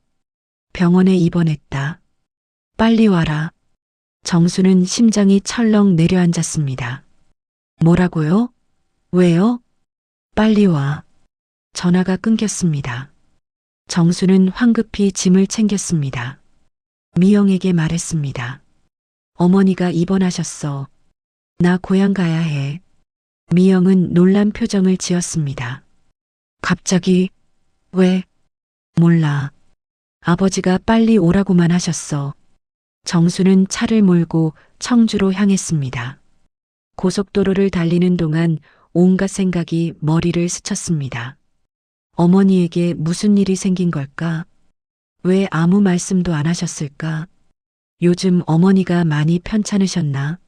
병원에 입원했다. 빨리 와라. 정수는 심장이 철렁 내려앉았습니다. 뭐라고요? 왜요? 빨리 와. 전화가 끊겼습니다. 정수는 황급히 짐을 챙겼습니다. 미영에게 말했습니다. 어머니가 입원하셨어. 나 고향 가야 해. 미영은 놀란 표정을 지었습니다. 갑자기? 왜? 몰라. 아버지가 빨리 오라고만 하셨어. 정수는 차를 몰고 청주로 향했습니다. 고속도로를 달리는 동안 온갖 생각이 머리를 스쳤습니다. 어머니에게 무슨 일이 생긴 걸까? 왜 아무 말씀도 안 하셨을까? 요즘 어머니가 많이 편찮으셨나?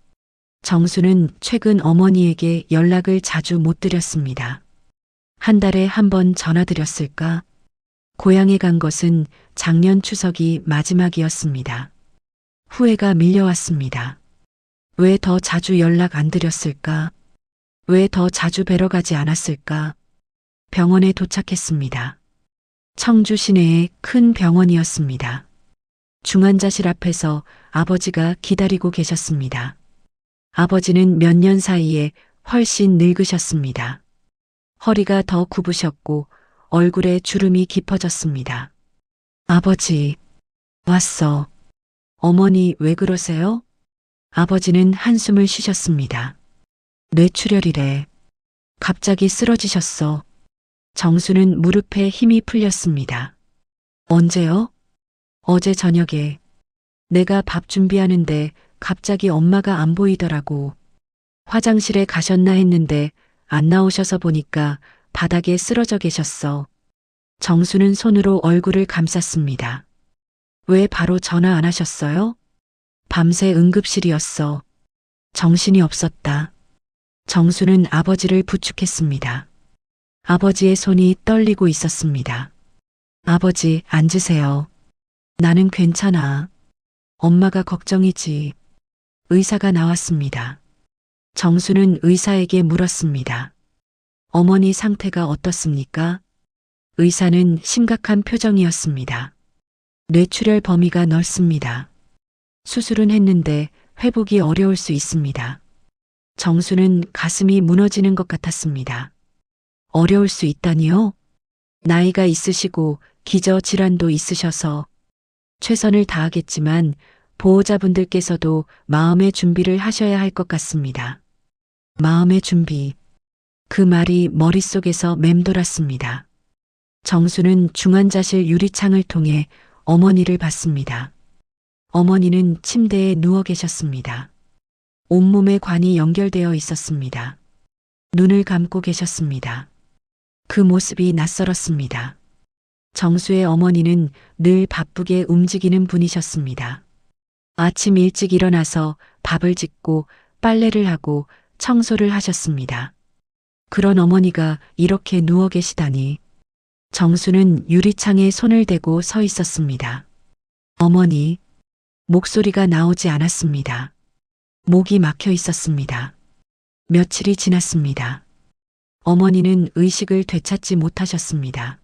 정수는 최근 어머니에게 연락을 자주 못 드렸습니다. 한 달에 한 번 전화드렸을까? 고향에 간 것은 작년 추석이 마지막이었습니다. 후회가 밀려왔습니다. 왜 더 자주 연락 안 드렸을까? 왜 더 자주 뵈러 가지 않았을까? 병원에 도착했습니다. 청주 시내의 큰 병원이었습니다. 중환자실 앞에서 아버지가 기다리고 계셨습니다. 아버지는 몇 년 사이에 훨씬 늙으셨습니다. 허리가 더 굽으셨고 얼굴에 주름이 깊어졌습니다. 아버지, 왔어. 어머니 왜 그러세요? 아버지는 한숨을 쉬셨습니다. 뇌출혈이래. 갑자기 쓰러지셨어. 정수는 무릎에 힘이 풀렸습니다. 언제요? 어제 저녁에. 내가 밥 준비하는데 갑자기 엄마가 안 보이더라고. 화장실에 가셨나 했는데 안 나오셔서 보니까 바닥에 쓰러져 계셨어. 정수는 손으로 얼굴을 감쌌습니다. 왜 바로 전화 안 하셨어요? 밤새 응급실이었어. 정신이 없었다. 정수는 아버지를 부축했습니다. 아버지의 손이 떨리고 있었습니다. 아버지, 앉으세요. 나는 괜찮아. 엄마가 걱정이지. 의사가 나왔습니다. 정수는 의사에게 물었습니다. 어머니 상태가 어떻습니까? 의사는 심각한 표정이었습니다. 뇌출혈 범위가 넓습니다. 수술은 했는데 회복이 어려울 수 있습니다. 정수는 가슴이 무너지는 것 같았습니다. 어려울 수 있다니요? 나이가 있으시고 기저질환도 있으셔서 최선을 다하겠지만 보호자분들께서도 마음의 준비를 하셔야 할 것 같습니다. 마음의 준비. 그 말이 머릿속에서 맴돌았습니다. 정수는 중환자실 유리창을 통해 어머니를 봤습니다. 어머니는 침대에 누워 계셨습니다. 온몸에 관이 연결되어 있었습니다. 눈을 감고 계셨습니다. 그 모습이 낯설었습니다. 정수의 어머니는 늘 바쁘게 움직이는 분이셨습니다. 아침 일찍 일어나서 밥을 짓고 빨래를 하고 청소를 하셨습니다. 그런 어머니가 이렇게 누워 계시다니. 정수는 유리창에 손을 대고 서 있었습니다. 어머니, 목소리가 나오지 않았습니다. 목이 막혀 있었습니다. 며칠이 지났습니다. 어머니는 의식을 되찾지 못하셨습니다.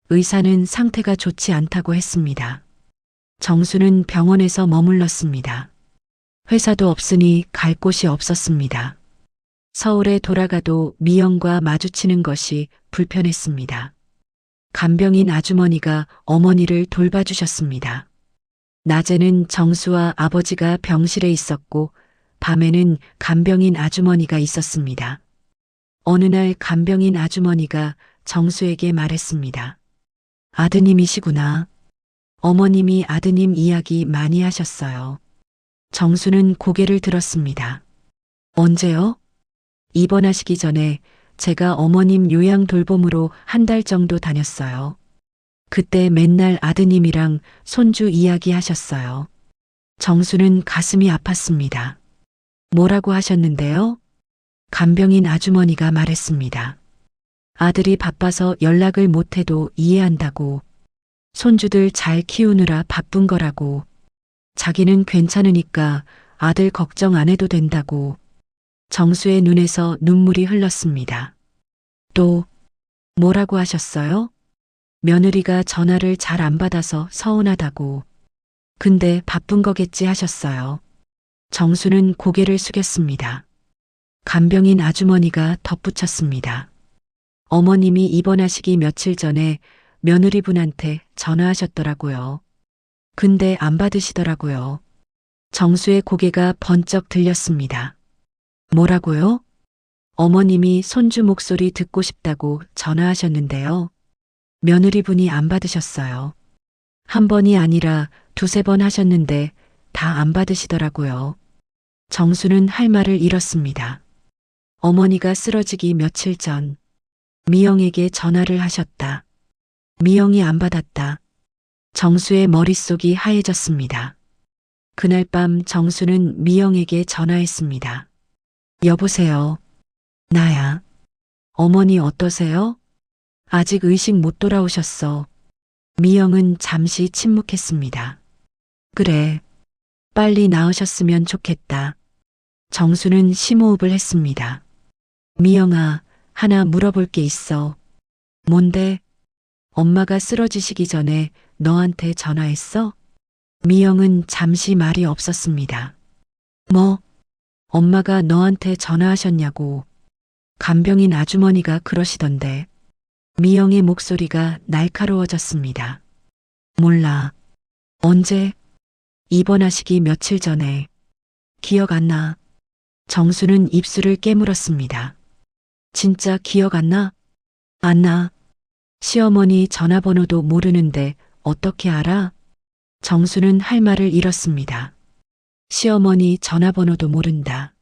의사는 상태가 좋지 않다고 했습니다. 정수는 병원에서 머물렀습니다. 회사도 없으니 갈 곳이 없었습니다. 서울에 돌아가도 미영과 마주치는 것이 불편했습니다. 간병인 아주머니가 어머니를 돌봐주셨습니다. 낮에는 정수와 아버지가 병실에 있었고 밤에는 간병인 아주머니가 있었습니다. 어느 날 간병인 아주머니가 정수에게 말했습니다. 아드님이시구나. 어머님이 아드님 이야기 많이 하셨어요. 정수는 고개를 들었습니다. 언제요? 입원하시기 전에 제가 어머님 요양 돌봄으로 한 달 정도 다녔어요. 그때 맨날 아드님이랑 손주 이야기 하셨어요. 정수는 가슴이 아팠습니다. 뭐라고 하셨는데요? 간병인 아주머니가 말했습니다. 아들이 바빠서 연락을 못해도 이해한다고. 손주들 잘 키우느라 바쁜 거라고. 자기는 괜찮으니까 아들 걱정 안 해도 된다고. 정수의 눈에서 눈물이 흘렀습니다. 또 뭐라고 하셨어요? 며느리가 전화를 잘 안 받아서 서운하다고. 근데 바쁜 거겠지 하셨어요. 정수는 고개를 숙였습니다. 간병인 아주머니가 덧붙였습니다. 어머님이 입원하시기 며칠 전에 며느리분한테 전화하셨더라고요. 근데 안 받으시더라고요. 정수의 고개가 번쩍 들렸습니다. 뭐라고요? 어머님이 손주 목소리 듣고 싶다고 전화하셨는데요. 며느리분이 안 받으셨어요. 한 번이 아니라 두세 번 하셨는데 다 안 받으시더라고요. 정수는 할 말을 잃었습니다. 어머니가 쓰러지기 며칠 전 미영에게 전화를 하셨다. 미영이 안 받았다. 정수의 머릿속이 하얘졌습니다. 그날 밤 정수는 미영에게 전화했습니다. 여보세요. 나야. 어머니 어떠세요? 아직 의식 못 돌아오셨어. 미영은 잠시 침묵했습니다. 그래. 빨리 나으셨으면 좋겠다. 정수는 심호흡을 했습니다. 미영아, 하나 물어볼 게 있어. 뭔데? 엄마가 쓰러지시기 전에 너한테 전화했어? 미영은 잠시 말이 없었습니다. 뭐? 엄마가 너한테 전화하셨냐고. 간병인 아주머니가 그러시던데. 미영의 목소리가 날카로워졌습니다. 몰라. 언제? 입원하시기 며칠 전에. 기억 안 나. 정수는 입술을 깨물었습니다. 진짜 기억 안 나? 안 나. 시어머니 전화번호도 모르는데 어떻게 알아? 정수는 할 말을 잃었습니다. 시어머니 전화번호도 모른다.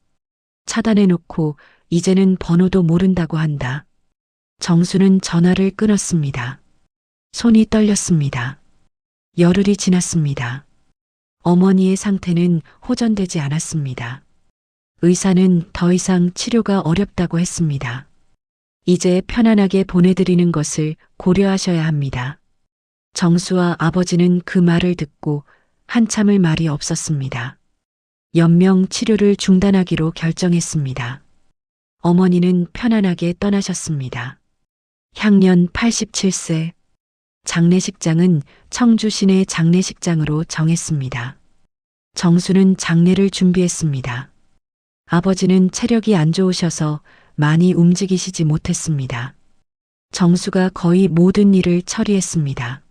차단해놓고 이제는 번호도 모른다고 한다. 정수는 전화를 끊었습니다. 손이 떨렸습니다. 열흘이 지났습니다. 어머니의 상태는 호전되지 않았습니다. 의사는 더 이상 치료가 어렵다고 했습니다. 이제 편안하게 보내드리는 것을 고려하셔야 합니다. 정수와 아버지는 그 말을 듣고 한참을 말이 없었습니다. 연명 치료를 중단하기로 결정했습니다. 어머니는 편안하게 떠나셨습니다. 향년 87세. 장례식장은 청주 시내 장례식장으로 정했습니다. 정수는 장례를 준비했습니다. 아버지는 체력이 안 좋으셔서 많이 움직이시지 못했습니다. 정수가 거의 모든 일을 처리했습니다.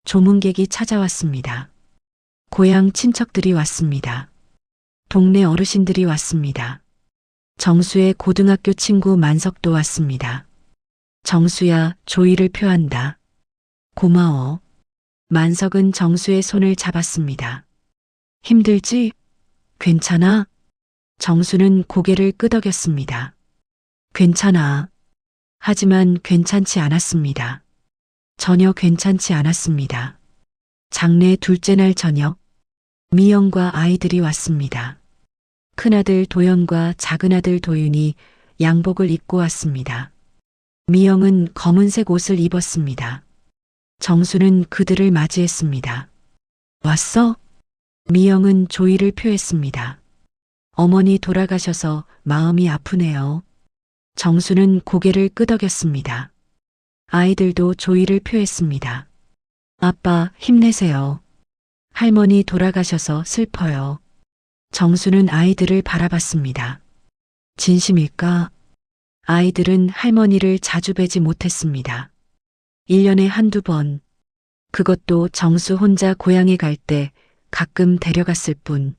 조문객이 찾아왔습니다. 고향 친척들이 왔습니다. 동네 어르신들이 왔습니다. 정수의 고등학교 친구 만석도 왔습니다. 정수야, 조의를 표한다. 고마워. 만석은 정수의 손을 잡았습니다. 힘들지? 괜찮아? 정수는 고개를 끄덕였습니다. 괜찮아. 하지만 괜찮지 않았습니다. 전혀 괜찮지 않았습니다. 장례 둘째 날 저녁, 미영과 아이들이 왔습니다. 큰아들 도연과 작은아들 도윤이 양복을 입고 왔습니다. 미영은 검은색 옷을 입었습니다. 정수는 그들을 맞이했습니다. 왔어? 미영은 조의를 표했습니다. 어머니 돌아가셔서 마음이 아프네요. 정수는 고개를 끄덕였습니다. 아이들도 조의를 표했습니다. 아빠, 힘내세요. 할머니 돌아가셔서 슬퍼요. 정수는 아이들을 바라봤습니다. 진심일까? 아이들은 할머니를 자주 뵈지 못했습니다. 1년에 한두 번. 그것도 정수 혼자 고향에 갈 때 가끔 데려갔을 뿐.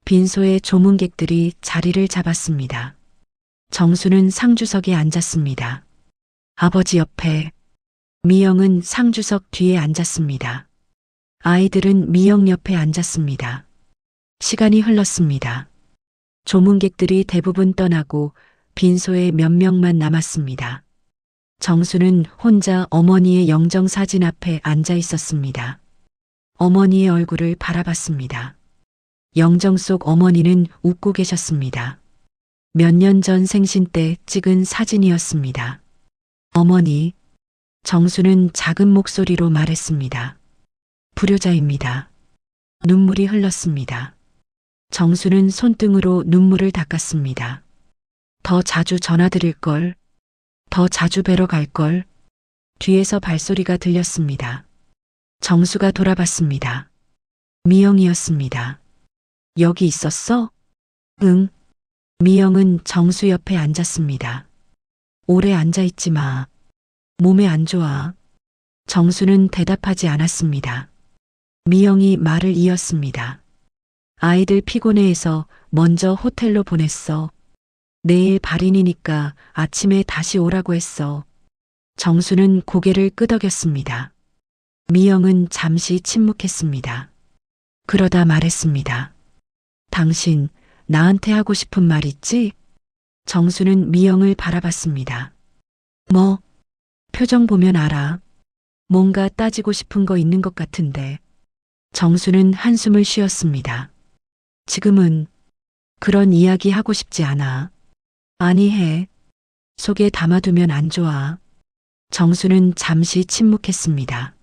빈소에 조문객들이 자리를 잡았습니다. 정수는 상주석에 앉았습니다. 아버지 옆에. 미영은 상주석 뒤에 앉았습니다. 아이들은 미영 옆에 앉았습니다. 시간이 흘렀습니다. 조문객들이 대부분 떠나고 빈소에 몇 명만 남았습니다. 정수는 혼자 어머니의 영정사진 앞에 앉아 있었습니다. 어머니의 얼굴을 바라봤습니다. 영정 속 어머니는 웃고 계셨습니다. 몇 년 전 생신 때 찍은 사진이었습니다. 어머니, 정수는 작은 목소리로 말했습니다. 불효자입니다. 눈물이 흘렀습니다. 정수는 손등으로 눈물을 닦았습니다. 더 자주 전화드릴 걸, 더 자주 뵈러 갈 걸. 뒤에서 발소리가 들렸습니다. 정수가 돌아봤습니다. 미영이었습니다. 여기 있었어? 응. 미영은 정수 옆에 앉았습니다. 오래 앉아있지 마. 몸에 안 좋아. 정수는 대답하지 않았습니다. 미영이 말을 이었습니다. 아이들 피곤해해서 먼저 호텔로 보냈어. 내일 발인이니까 아침에 다시 오라고 했어. 정수는 고개를 끄덕였습니다. 미영은 잠시 침묵했습니다. 그러다 말했습니다. 당신 나한테 하고 싶은 말 있지? 정수는 미영을 바라봤습니다. 뭐? 표정 보면 알아. 뭔가 따지고 싶은 거 있는 것 같은데. 정수는 한숨을 쉬었습니다. 지금은 그런 이야기 하고 싶지 않아. 아니 해. 속에 담아두면 안 좋아. 정수는 잠시 침묵했습니다.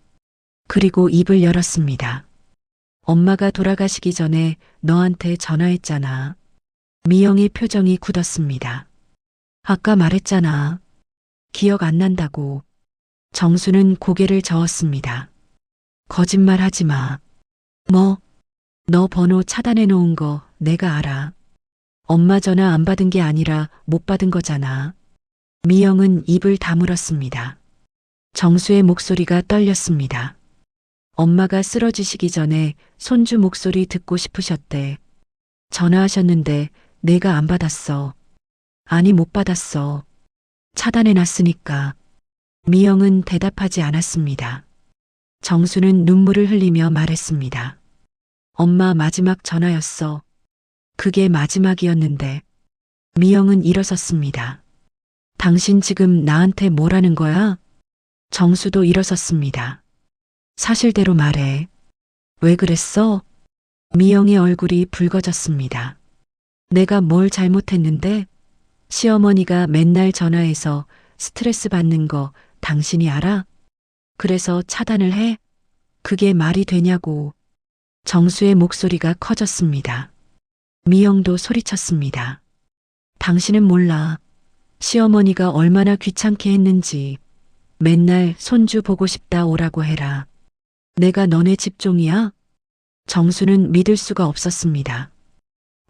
그리고 입을 열었습니다. 엄마가 돌아가시기 전에 너한테 전화했잖아. 미영의 표정이 굳었습니다. 아까 말했잖아. 기억 안 난다고. 정수는 고개를 저었습니다. 거짓말 하지 마. 뭐? 너 번호 차단해 놓은 거 내가 알아. 엄마 전화 안 받은 게 아니라 못 받은 거잖아. 미영은 입을 다물었습니다. 정수의 목소리가 떨렸습니다. 엄마가 쓰러지시기 전에 손주 목소리 듣고 싶으셨대. 전화하셨는데 내가 안 받았어. 아니 못 받았어. 차단해 놨으니까. 미영은 대답하지 않았습니다. 정수는 눈물을 흘리며 말했습니다. 엄마 마지막 전화였어. 그게 마지막이었는데. 미영은 일어섰습니다. 당신 지금 나한테 뭐라는 거야? 정수도 일어섰습니다. 사실대로 말해. 왜 그랬어? 미영의 얼굴이 붉어졌습니다. 내가 뭘 잘못했는데? 시어머니가 맨날 전화해서 스트레스 받는 거 당신이 알아? 그래서 차단을 해? 그게 말이 되냐고. 정수의 목소리가 커졌습니다. 미영도 소리쳤습니다. 당신은 몰라. 시어머니가 얼마나 귀찮게 했는지. 맨날 손주 보고 싶다 오라고 해라. 내가 너네 집종이야? 정수는 믿을 수가 없었습니다.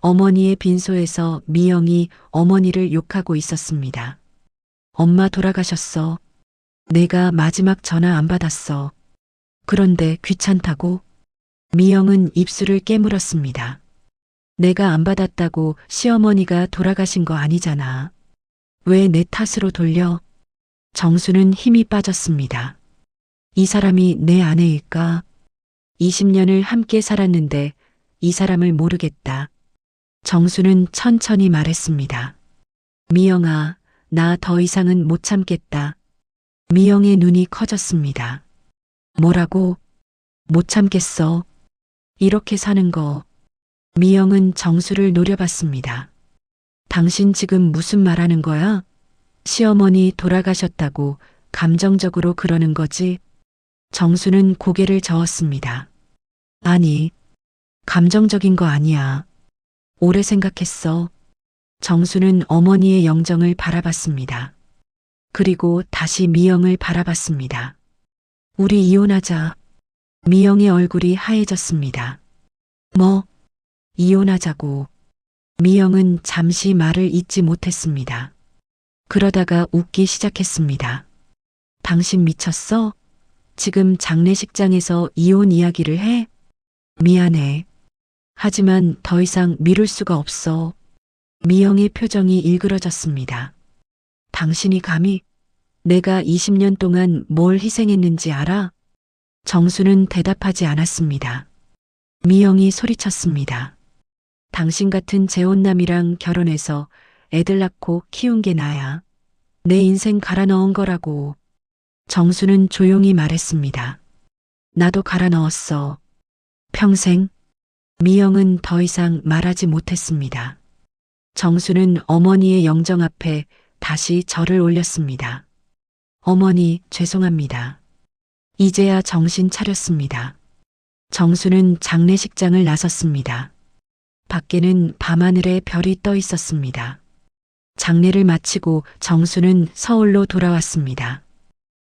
어머니의 빈소에서 미영이 어머니를 욕하고 있었습니다. 엄마 돌아가셨어. 내가 마지막 전화 안 받았어. 그런데 귀찮다고? 미영은 입술을 깨물었습니다. 내가 안 받았다고 시어머니가 돌아가신 거 아니잖아. 왜 내 탓으로 돌려? 정수는 힘이 빠졌습니다. 이 사람이 내 아내일까? 20년을 함께 살았는데 이 사람을 모르겠다. 정수는 천천히 말했습니다. 미영아, 나 더 이상은 못 참겠다. 미영의 눈이 커졌습니다. 뭐라고? 못 참겠어. 이렇게 사는 거. 미영은 정수를 노려봤습니다. 당신 지금 무슨 말 하는 거야? 시어머니 돌아가셨다고 감정적으로 그러는 거지? 정수는 고개를 저었습니다. 아니, 감정적인 거 아니야. 오래 생각했어. 정수는 어머니의 영정을 바라봤습니다. 그리고 다시 미영을 바라봤습니다. 우리 이혼하자. 미영의 얼굴이 하얘졌습니다. 뭐? 이혼하자고. 미영은 잠시 말을 잇지 못했습니다. 그러다가 웃기 시작했습니다. 당신 미쳤어? 지금 장례식장에서 이혼 이야기를 해? 미안해. 하지만 더 이상 미룰 수가 없어. 미영의 표정이 일그러졌습니다. 당신이 감히 내가 20년 동안 뭘 희생했는지 알아? 정수는 대답하지 않았습니다. 미영이 소리쳤습니다. 당신 같은 재혼남이랑 결혼해서 애들 낳고 키운 게 나야. 내 인생 갈아 넣은 거라고. 정수는 조용히 말했습니다. 나도 갈아 넣었어. 평생. 미영은 더 이상 말하지 못했습니다. 정수는 어머니의 영정 앞에 다시 절을 올렸습니다. 어머니, 죄송합니다. 이제야 정신 차렸습니다. 정수는 장례식장을 나섰습니다. 밖에는 밤하늘에 별이 떠 있었습니다. 장례를 마치고 정수는 서울로 돌아왔습니다.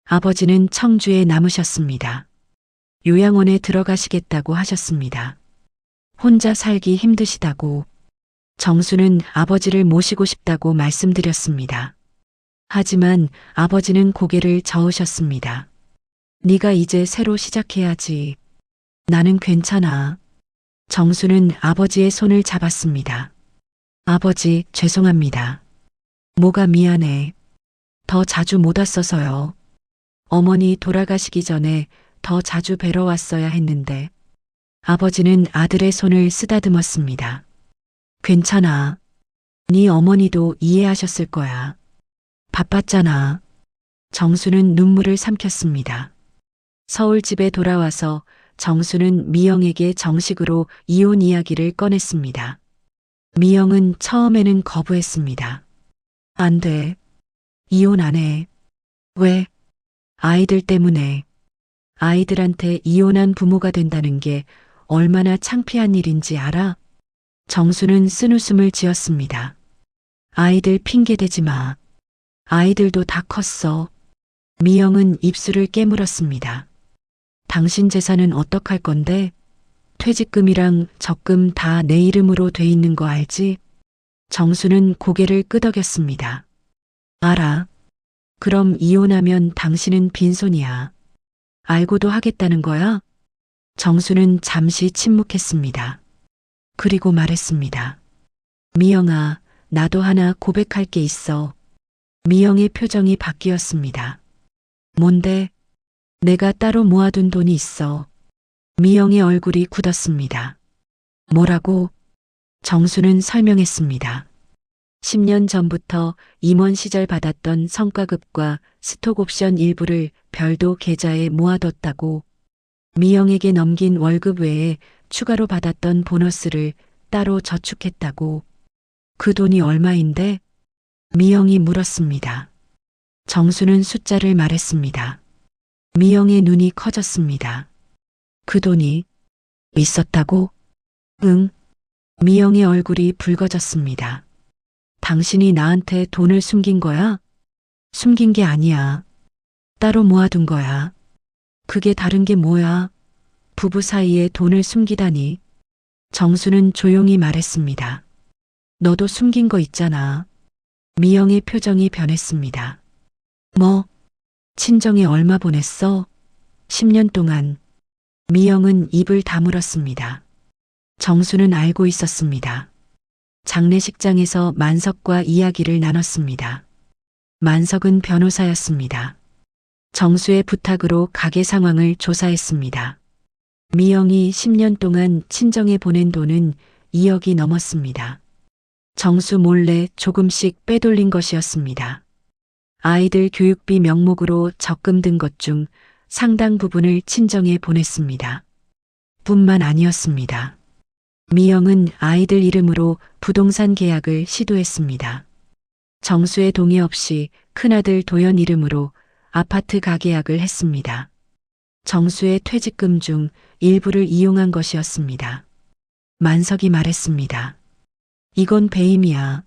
아버지는 청주에 남으셨습니다. 요양원에 들어가시겠다고 하셨습니다. 혼자 살기 힘드시다고. 정수는 아버지를 모시고 싶다고 말씀드렸습니다. 하지만 아버지는 고개를 저으셨습니다. 네가 이제 새로 시작해야지. 나는 괜찮아. 정수는 아버지의 손을 잡았습니다. 아버지, 죄송합니다. 뭐가 미안해. 더 자주 못 왔어서요. 어머니 돌아가시기 전에 더 자주 뵈러 왔어야 했는데. 아버지는 아들의 손을 쓰다듬었습니다. 괜찮아. 네 어머니도 이해하셨을 거야. 바빴잖아. 정수는 눈물을 삼켰습니다. 서울 집에 돌아와서 정수는 미영에게 정식으로 이혼 이야기를 꺼냈습니다. 미영은 처음에는 거부했습니다. 안 돼. 이혼 안 해. 왜? 아이들 때문에. 아이들한테 이혼한 부모가 된다는 게 얼마나 창피한 일인지 알아? 정수는 쓴웃음을 지었습니다. 아이들 핑계대지 마. 아이들도 다 컸어. 미영은 입술을 깨물었습니다. 당신 재산은 어떡할 건데? 퇴직금이랑 적금 다 내 이름으로 돼 있는 거 알지? 정수는 고개를 끄덕였습니다. 알아. 그럼 이혼하면 당신은 빈손이야. 알고도 하겠다는 거야? 정수는 잠시 침묵했습니다. 그리고 말했습니다. 미영아, 나도 하나 고백할 게 있어. 미영의 표정이 바뀌었습니다. 뭔데? 내가 따로 모아둔 돈이 있어. 미영의 얼굴이 굳었습니다. 뭐라고? 정수는 설명했습니다. 10년 전부터 임원 시절 받았던 성과급과 스톡옵션 일부를 별도 계좌에 모아뒀다고, 미영에게 넘긴 월급 외에 추가로 받았던 보너스를 따로 저축했다고. 그 돈이 얼마인데? 미영이 물었습니다. 정수는 숫자를 말했습니다. 미영의 눈이 커졌습니다. 그 돈이 있었다고? 응. 미영의 얼굴이 붉어졌습니다. 당신이 나한테 돈을 숨긴 거야? 숨긴 게 아니야. 따로 모아둔 거야. 그게 다른 게 뭐야? 부부 사이에 돈을 숨기다니. 정수는 조용히 말했습니다. 너도 숨긴 거 있잖아. 미영의 표정이 변했습니다. 뭐? 친정에 얼마 보냈어? 10년 동안. 미영은 입을 다물었습니다. 정수는 알고 있었습니다. 장례식장에서 만석과 이야기를 나눴습니다. 만석은 변호사였습니다. 정수의 부탁으로 가게 상황을 조사했습니다. 미영이 10년 동안 친정에 보낸 돈은 2억이 넘었습니다. 정수 몰래 조금씩 빼돌린 것이었습니다. 아이들 교육비 명목으로 적금 든 것 중 상당 부분을 친정에 보냈습니다. 뿐만 아니었습니다. 미영은 아이들 이름으로 부동산 계약을 시도했습니다. 정수의 동의 없이 큰아들 도연 이름으로 아파트 가계약을 했습니다. 정수의 퇴직금 중 일부를 이용한 것이었습니다. 만석이 말했습니다. 이건 배임이야.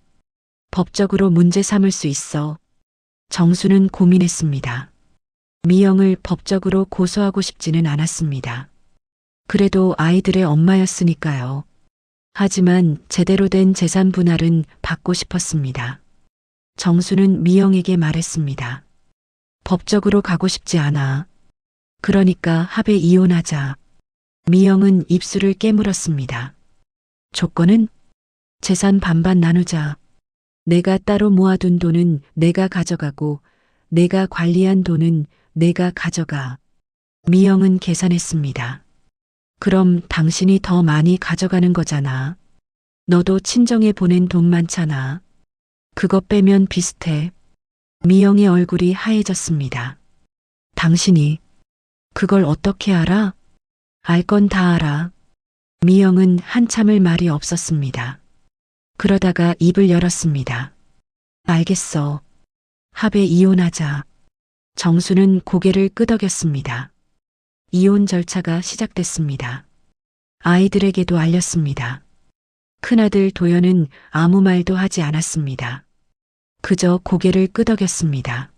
법적으로 문제 삼을 수 있어. 정수는 고민했습니다. 미영을 법적으로 고소하고 싶지는 않았습니다. 그래도 아이들의 엄마였으니까요. 하지만 제대로 된 재산 분할은 받고 싶었습니다. 정수는 미영에게 말했습니다. 법적으로 가고 싶지 않아. 그러니까 합의 이혼하자. 미영은 입술을 깨물었습니다. 조건은? 재산 반반 나누자. 내가 따로 모아둔 돈은 내가 가져가고 내가 관리한 돈은 내가 가져가. 미영은 계산했습니다. 그럼 당신이 더 많이 가져가는 거잖아. 너도 친정에 보낸 돈 많잖아. 그거 빼면 비슷해. 미영의 얼굴이 하얘졌습니다. 당신이 그걸 어떻게 알아? 알 건 다 알아. 미영은 한참을 말이 없었습니다. 그러다가 입을 열었습니다. 알겠어. 합의 이혼하자. 정수는 고개를 끄덕였습니다. 이혼 절차가 시작됐습니다. 아이들에게도 알렸습니다. 큰아들 도연은 아무 말도 하지 않았습니다. 그저 고개를 끄덕였습니다.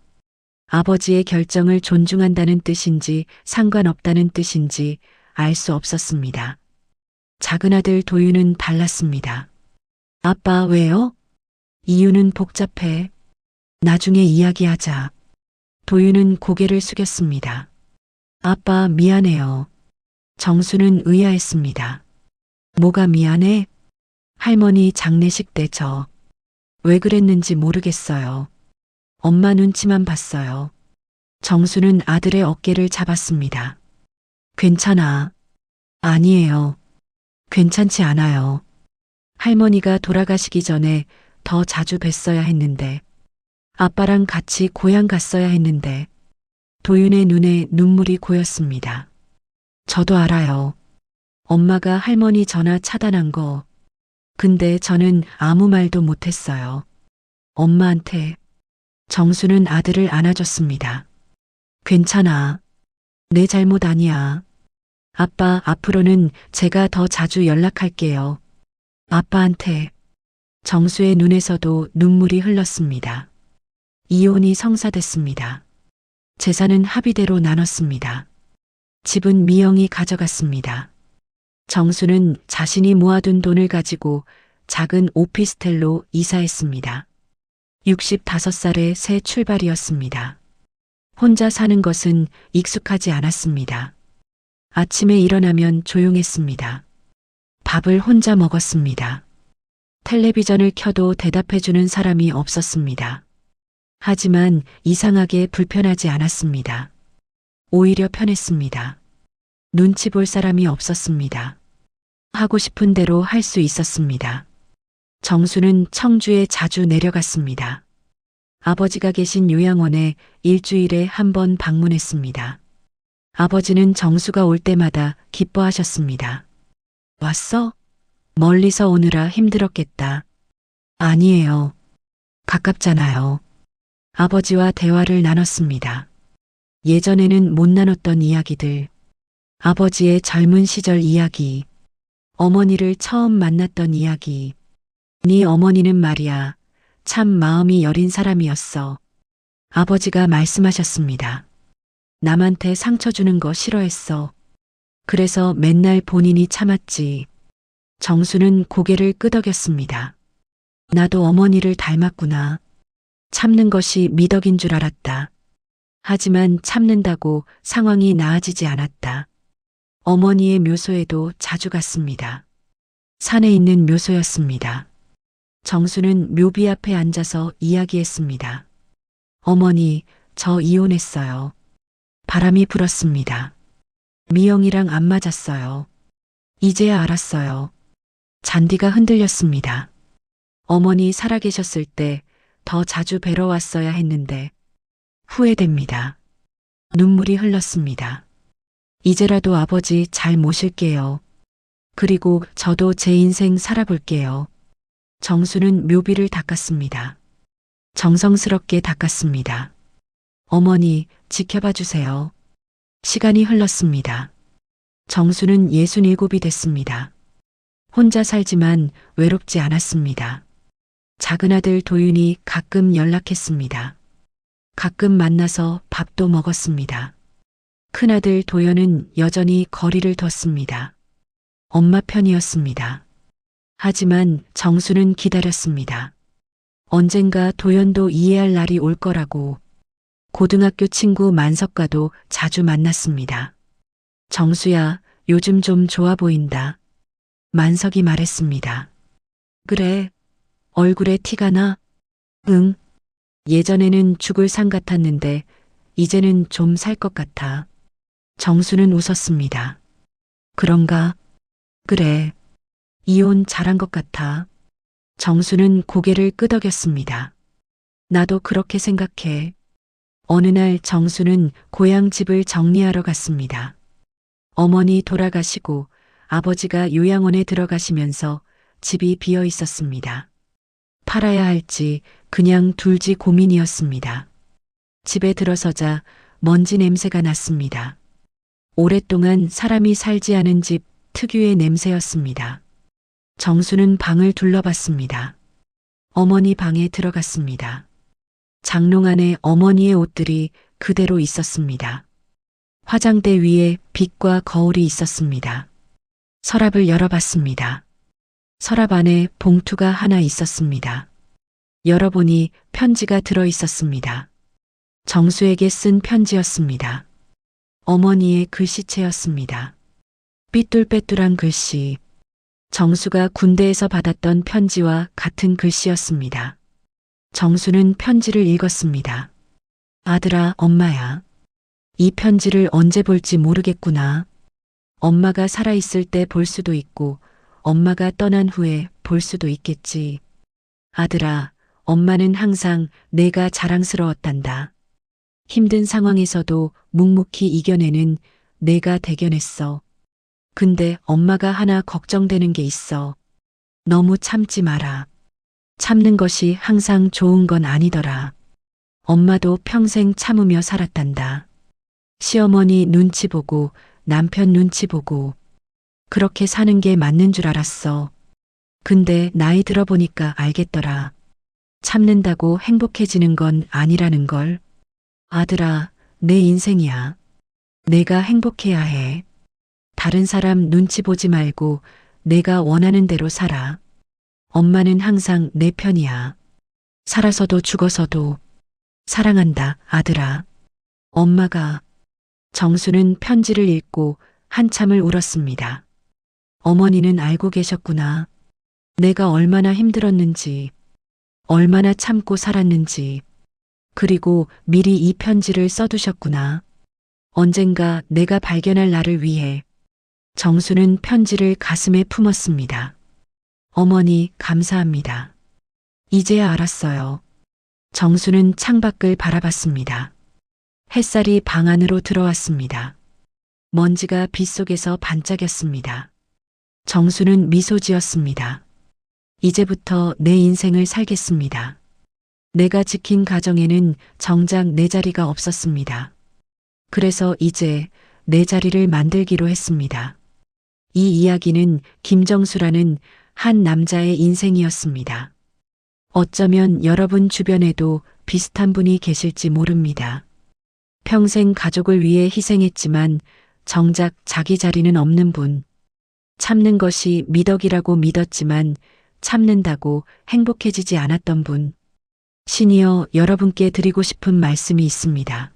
아버지의 결정을 존중한다는 뜻인지 상관없다는 뜻인지 알 수 없었습니다. 작은아들 도윤은 달랐습니다. 아빠 왜요? 이유는 복잡해. 나중에 이야기하자. 도윤은 고개를 숙였습니다. 아빠 미안해요. 정수는 의아했습니다. 뭐가 미안해? 할머니 장례식 때 저 왜 그랬는지 모르겠어요. 엄마 눈치만 봤어요. 정수는 아들의 어깨를 잡았습니다. 괜찮아. 아니에요. 괜찮지 않아요. 할머니가 돌아가시기 전에 더 자주 뵀어야 했는데, 아빠랑 같이 고향 갔어야 했는데. 도윤의 눈에 눈물이 고였습니다. 저도 알아요. 엄마가 할머니 전화 차단한 거. 근데 저는 아무 말도 못했어요. 엄마한테. 정수는 아들을 안아줬습니다. 괜찮아. 내 잘못 아니야. 아빠 앞으로는 제가 더 자주 연락할게요. 아빠한테. 정수의 눈에서도 눈물이 흘렀습니다. 이혼이 성사됐습니다. 재산은 합의대로 나눴습니다. 집은 미영이 가져갔습니다. 정수는 자신이 모아둔 돈을 가지고 작은 오피스텔로 이사했습니다. 65살의 새 출발이었습니다. 혼자 사는 것은 익숙하지 않았습니다. 아침에 일어나면 조용했습니다. 밥을 혼자 먹었습니다. 텔레비전을 켜도 대답해주는 사람이 없었습니다. 하지만 이상하게 불편하지 않았습니다. 오히려 편했습니다. 눈치 볼 사람이 없었습니다. 하고 싶은 대로 할 수 있었습니다. 정수는 청주에 자주 내려갔습니다. 아버지가 계신 요양원에 일주일에 한 번 방문했습니다. 아버지는 정수가 올 때마다 기뻐하셨습니다. 왔어? 멀리서 오느라 힘들었겠다. 아니에요. 가깝잖아요. 아버지와 대화를 나눴습니다. 예전에는 못 나눴던 이야기들, 아버지의 젊은 시절 이야기, 어머니를 처음 만났던 이야기. 네 어머니는 말이야, 참 마음이 여린 사람이었어. 아버지가 말씀하셨습니다. 남한테 상처 주는 거 싫어했어. 그래서 맨날 본인이 참았지. 정수는 고개를 끄덕였습니다. 나도 어머니를 닮았구나. 참는 것이 미덕인 줄 알았다. 하지만 참는다고 상황이 나아지지 않았다. 어머니의 묘소에도 자주 갔습니다. 산에 있는 묘소였습니다. 정수는 묘비 앞에 앉아서 이야기했습니다. 어머니, 저 이혼했어요. 바람이 불었습니다. 미영이랑 안 맞았어요. 이제야 알았어요. 잔디가 흔들렸습니다. 어머니 살아계셨을 때 더 자주 뵈러 왔어야 했는데 후회됩니다. 눈물이 흘렀습니다. 이제라도 아버지 잘 모실게요. 그리고 저도 제 인생 살아볼게요. 정수는 묘비를 닦았습니다. 정성스럽게 닦았습니다. 어머니, 지켜봐 주세요. 시간이 흘렀습니다. 정수는 67이 됐습니다. 혼자 살지만 외롭지 않았습니다. 작은 아들 도윤이 가끔 연락했습니다. 가끔 만나서 밥도 먹었습니다. 큰아들 도연은 여전히 거리를 뒀습니다. 엄마 편이었습니다. 하지만 정수는 기다렸습니다. 언젠가 도연도 이해할 날이 올 거라고. 고등학교 친구 만석과도 자주 만났습니다. 정수야, 요즘 좀 좋아 보인다. 만석이 말했습니다. 그래, 얼굴에 티가 나? 응. 예전에는 죽을 상 같았는데 이제는 좀 살 것 같아. 정수는 웃었습니다. 그런가? 그래. 이혼 잘한 것 같아. 정수는 고개를 끄덕였습니다. 나도 그렇게 생각해. 어느 날 정수는 고향 집을 정리하러 갔습니다. 어머니 돌아가시고 아버지가 요양원에 들어가시면서 집이 비어 있었습니다. 팔아야 할지 그냥 둘지 고민이었습니다. 집에 들어서자 먼지 냄새가 났습니다. 오랫동안 사람이 살지 않은 집 특유의 냄새였습니다. 정수는 방을 둘러봤습니다. 어머니 방에 들어갔습니다. 장롱 안에 어머니의 옷들이 그대로 있었습니다. 화장대 위에 빗과 거울이 있었습니다. 서랍을 열어봤습니다. 서랍 안에 봉투가 하나 있었습니다. 열어보니 편지가 들어 있었습니다. 정수에게 쓴 편지였습니다. 어머니의 글씨체였습니다. 삐뚤빼뚤한 글씨. 정수가 군대에서 받았던 편지와 같은 글씨였습니다. 정수는 편지를 읽었습니다. 아들아, 엄마야. 이 편지를 언제 볼지 모르겠구나. 엄마가 살아있을 때 볼 수도 있고 엄마가 떠난 후에 볼 수도 있겠지. 아들아, 엄마는 항상 내가 자랑스러웠단다. 힘든 상황에서도 묵묵히 이겨내는 내가 대견했어. 근데 엄마가 하나 걱정되는 게 있어. 너무 참지 마라. 참는 것이 항상 좋은 건 아니더라. 엄마도 평생 참으며 살았단다. 시어머니 눈치 보고 남편 눈치 보고 그렇게 사는 게 맞는 줄 알았어. 근데 나이 들어보니까 알겠더라. 참는다고 행복해지는 건 아니라는 걸. 아들아, 내 인생이야. 내가 행복해야 해. 다른 사람 눈치 보지 말고 내가 원하는 대로 살아. 엄마는 항상 내 편이야. 살아서도 죽어서도 사랑한다, 아들아. 엄마가. 정수는 편지를 읽고 한참을 울었습니다. 어머니는 알고 계셨구나. 내가 얼마나 힘들었는지, 얼마나 참고 살았는지, 그리고 미리 이 편지를 써두셨구나. 언젠가 내가 발견할 날을 위해. 정수는 편지를 가슴에 품었습니다. 어머니, 감사합니다. 이제야 알았어요. 정수는 창밖을 바라봤습니다. 햇살이 방 안으로 들어왔습니다. 먼지가 빗속에서 반짝였습니다. 정수는 미소 지었습니다. 이제부터 내 인생을 살겠습니다. 내가 지킨 가정에는 정작 내 자리가 없었습니다. 그래서 이제 내 자리를 만들기로 했습니다. 이 이야기는 김정수라는 한 남자의 인생이었습니다. 어쩌면 여러분 주변에도 비슷한 분이 계실지 모릅니다. 평생 가족을 위해 희생했지만 정작 자기 자리는 없는 분. 참는 것이 미덕이라고 믿었지만 참는다고 행복해지지 않았던 분. 신이여, 여러분께 드리고 싶은 말씀이 있습니다.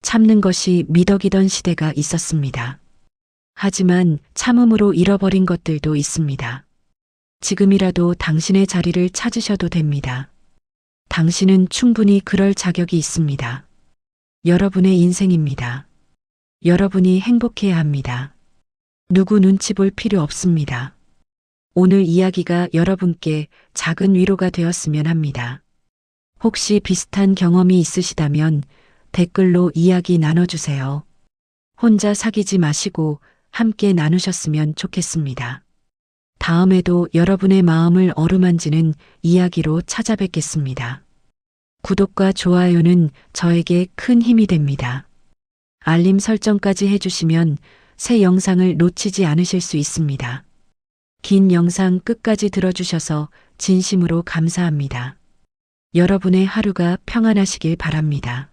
참는 것이 미덕이던 시대가 있었습니다. 하지만 참음으로 잃어버린 것들도 있습니다. 지금이라도 당신의 자리를 찾으셔도 됩니다. 당신은 충분히 그럴 자격이 있습니다. 여러분의 인생입니다. 여러분이 행복해야 합니다. 누구 눈치 볼 필요 없습니다. 오늘 이야기가 여러분께 작은 위로가 되었으면 합니다. 혹시 비슷한 경험이 있으시다면 댓글로 이야기 나눠주세요. 혼자 사귀지 마시고 함께 나누셨으면 좋겠습니다. 다음에도 여러분의 마음을 어루만지는 이야기로 찾아뵙겠습니다. 구독과 좋아요는 저에게 큰 힘이 됩니다. 알림 설정까지 해주시면 새 영상을 놓치지 않으실 수 있습니다. 긴 영상 끝까지 들어주셔서 진심으로 감사합니다. 여러분의 하루가 평안하시길 바랍니다.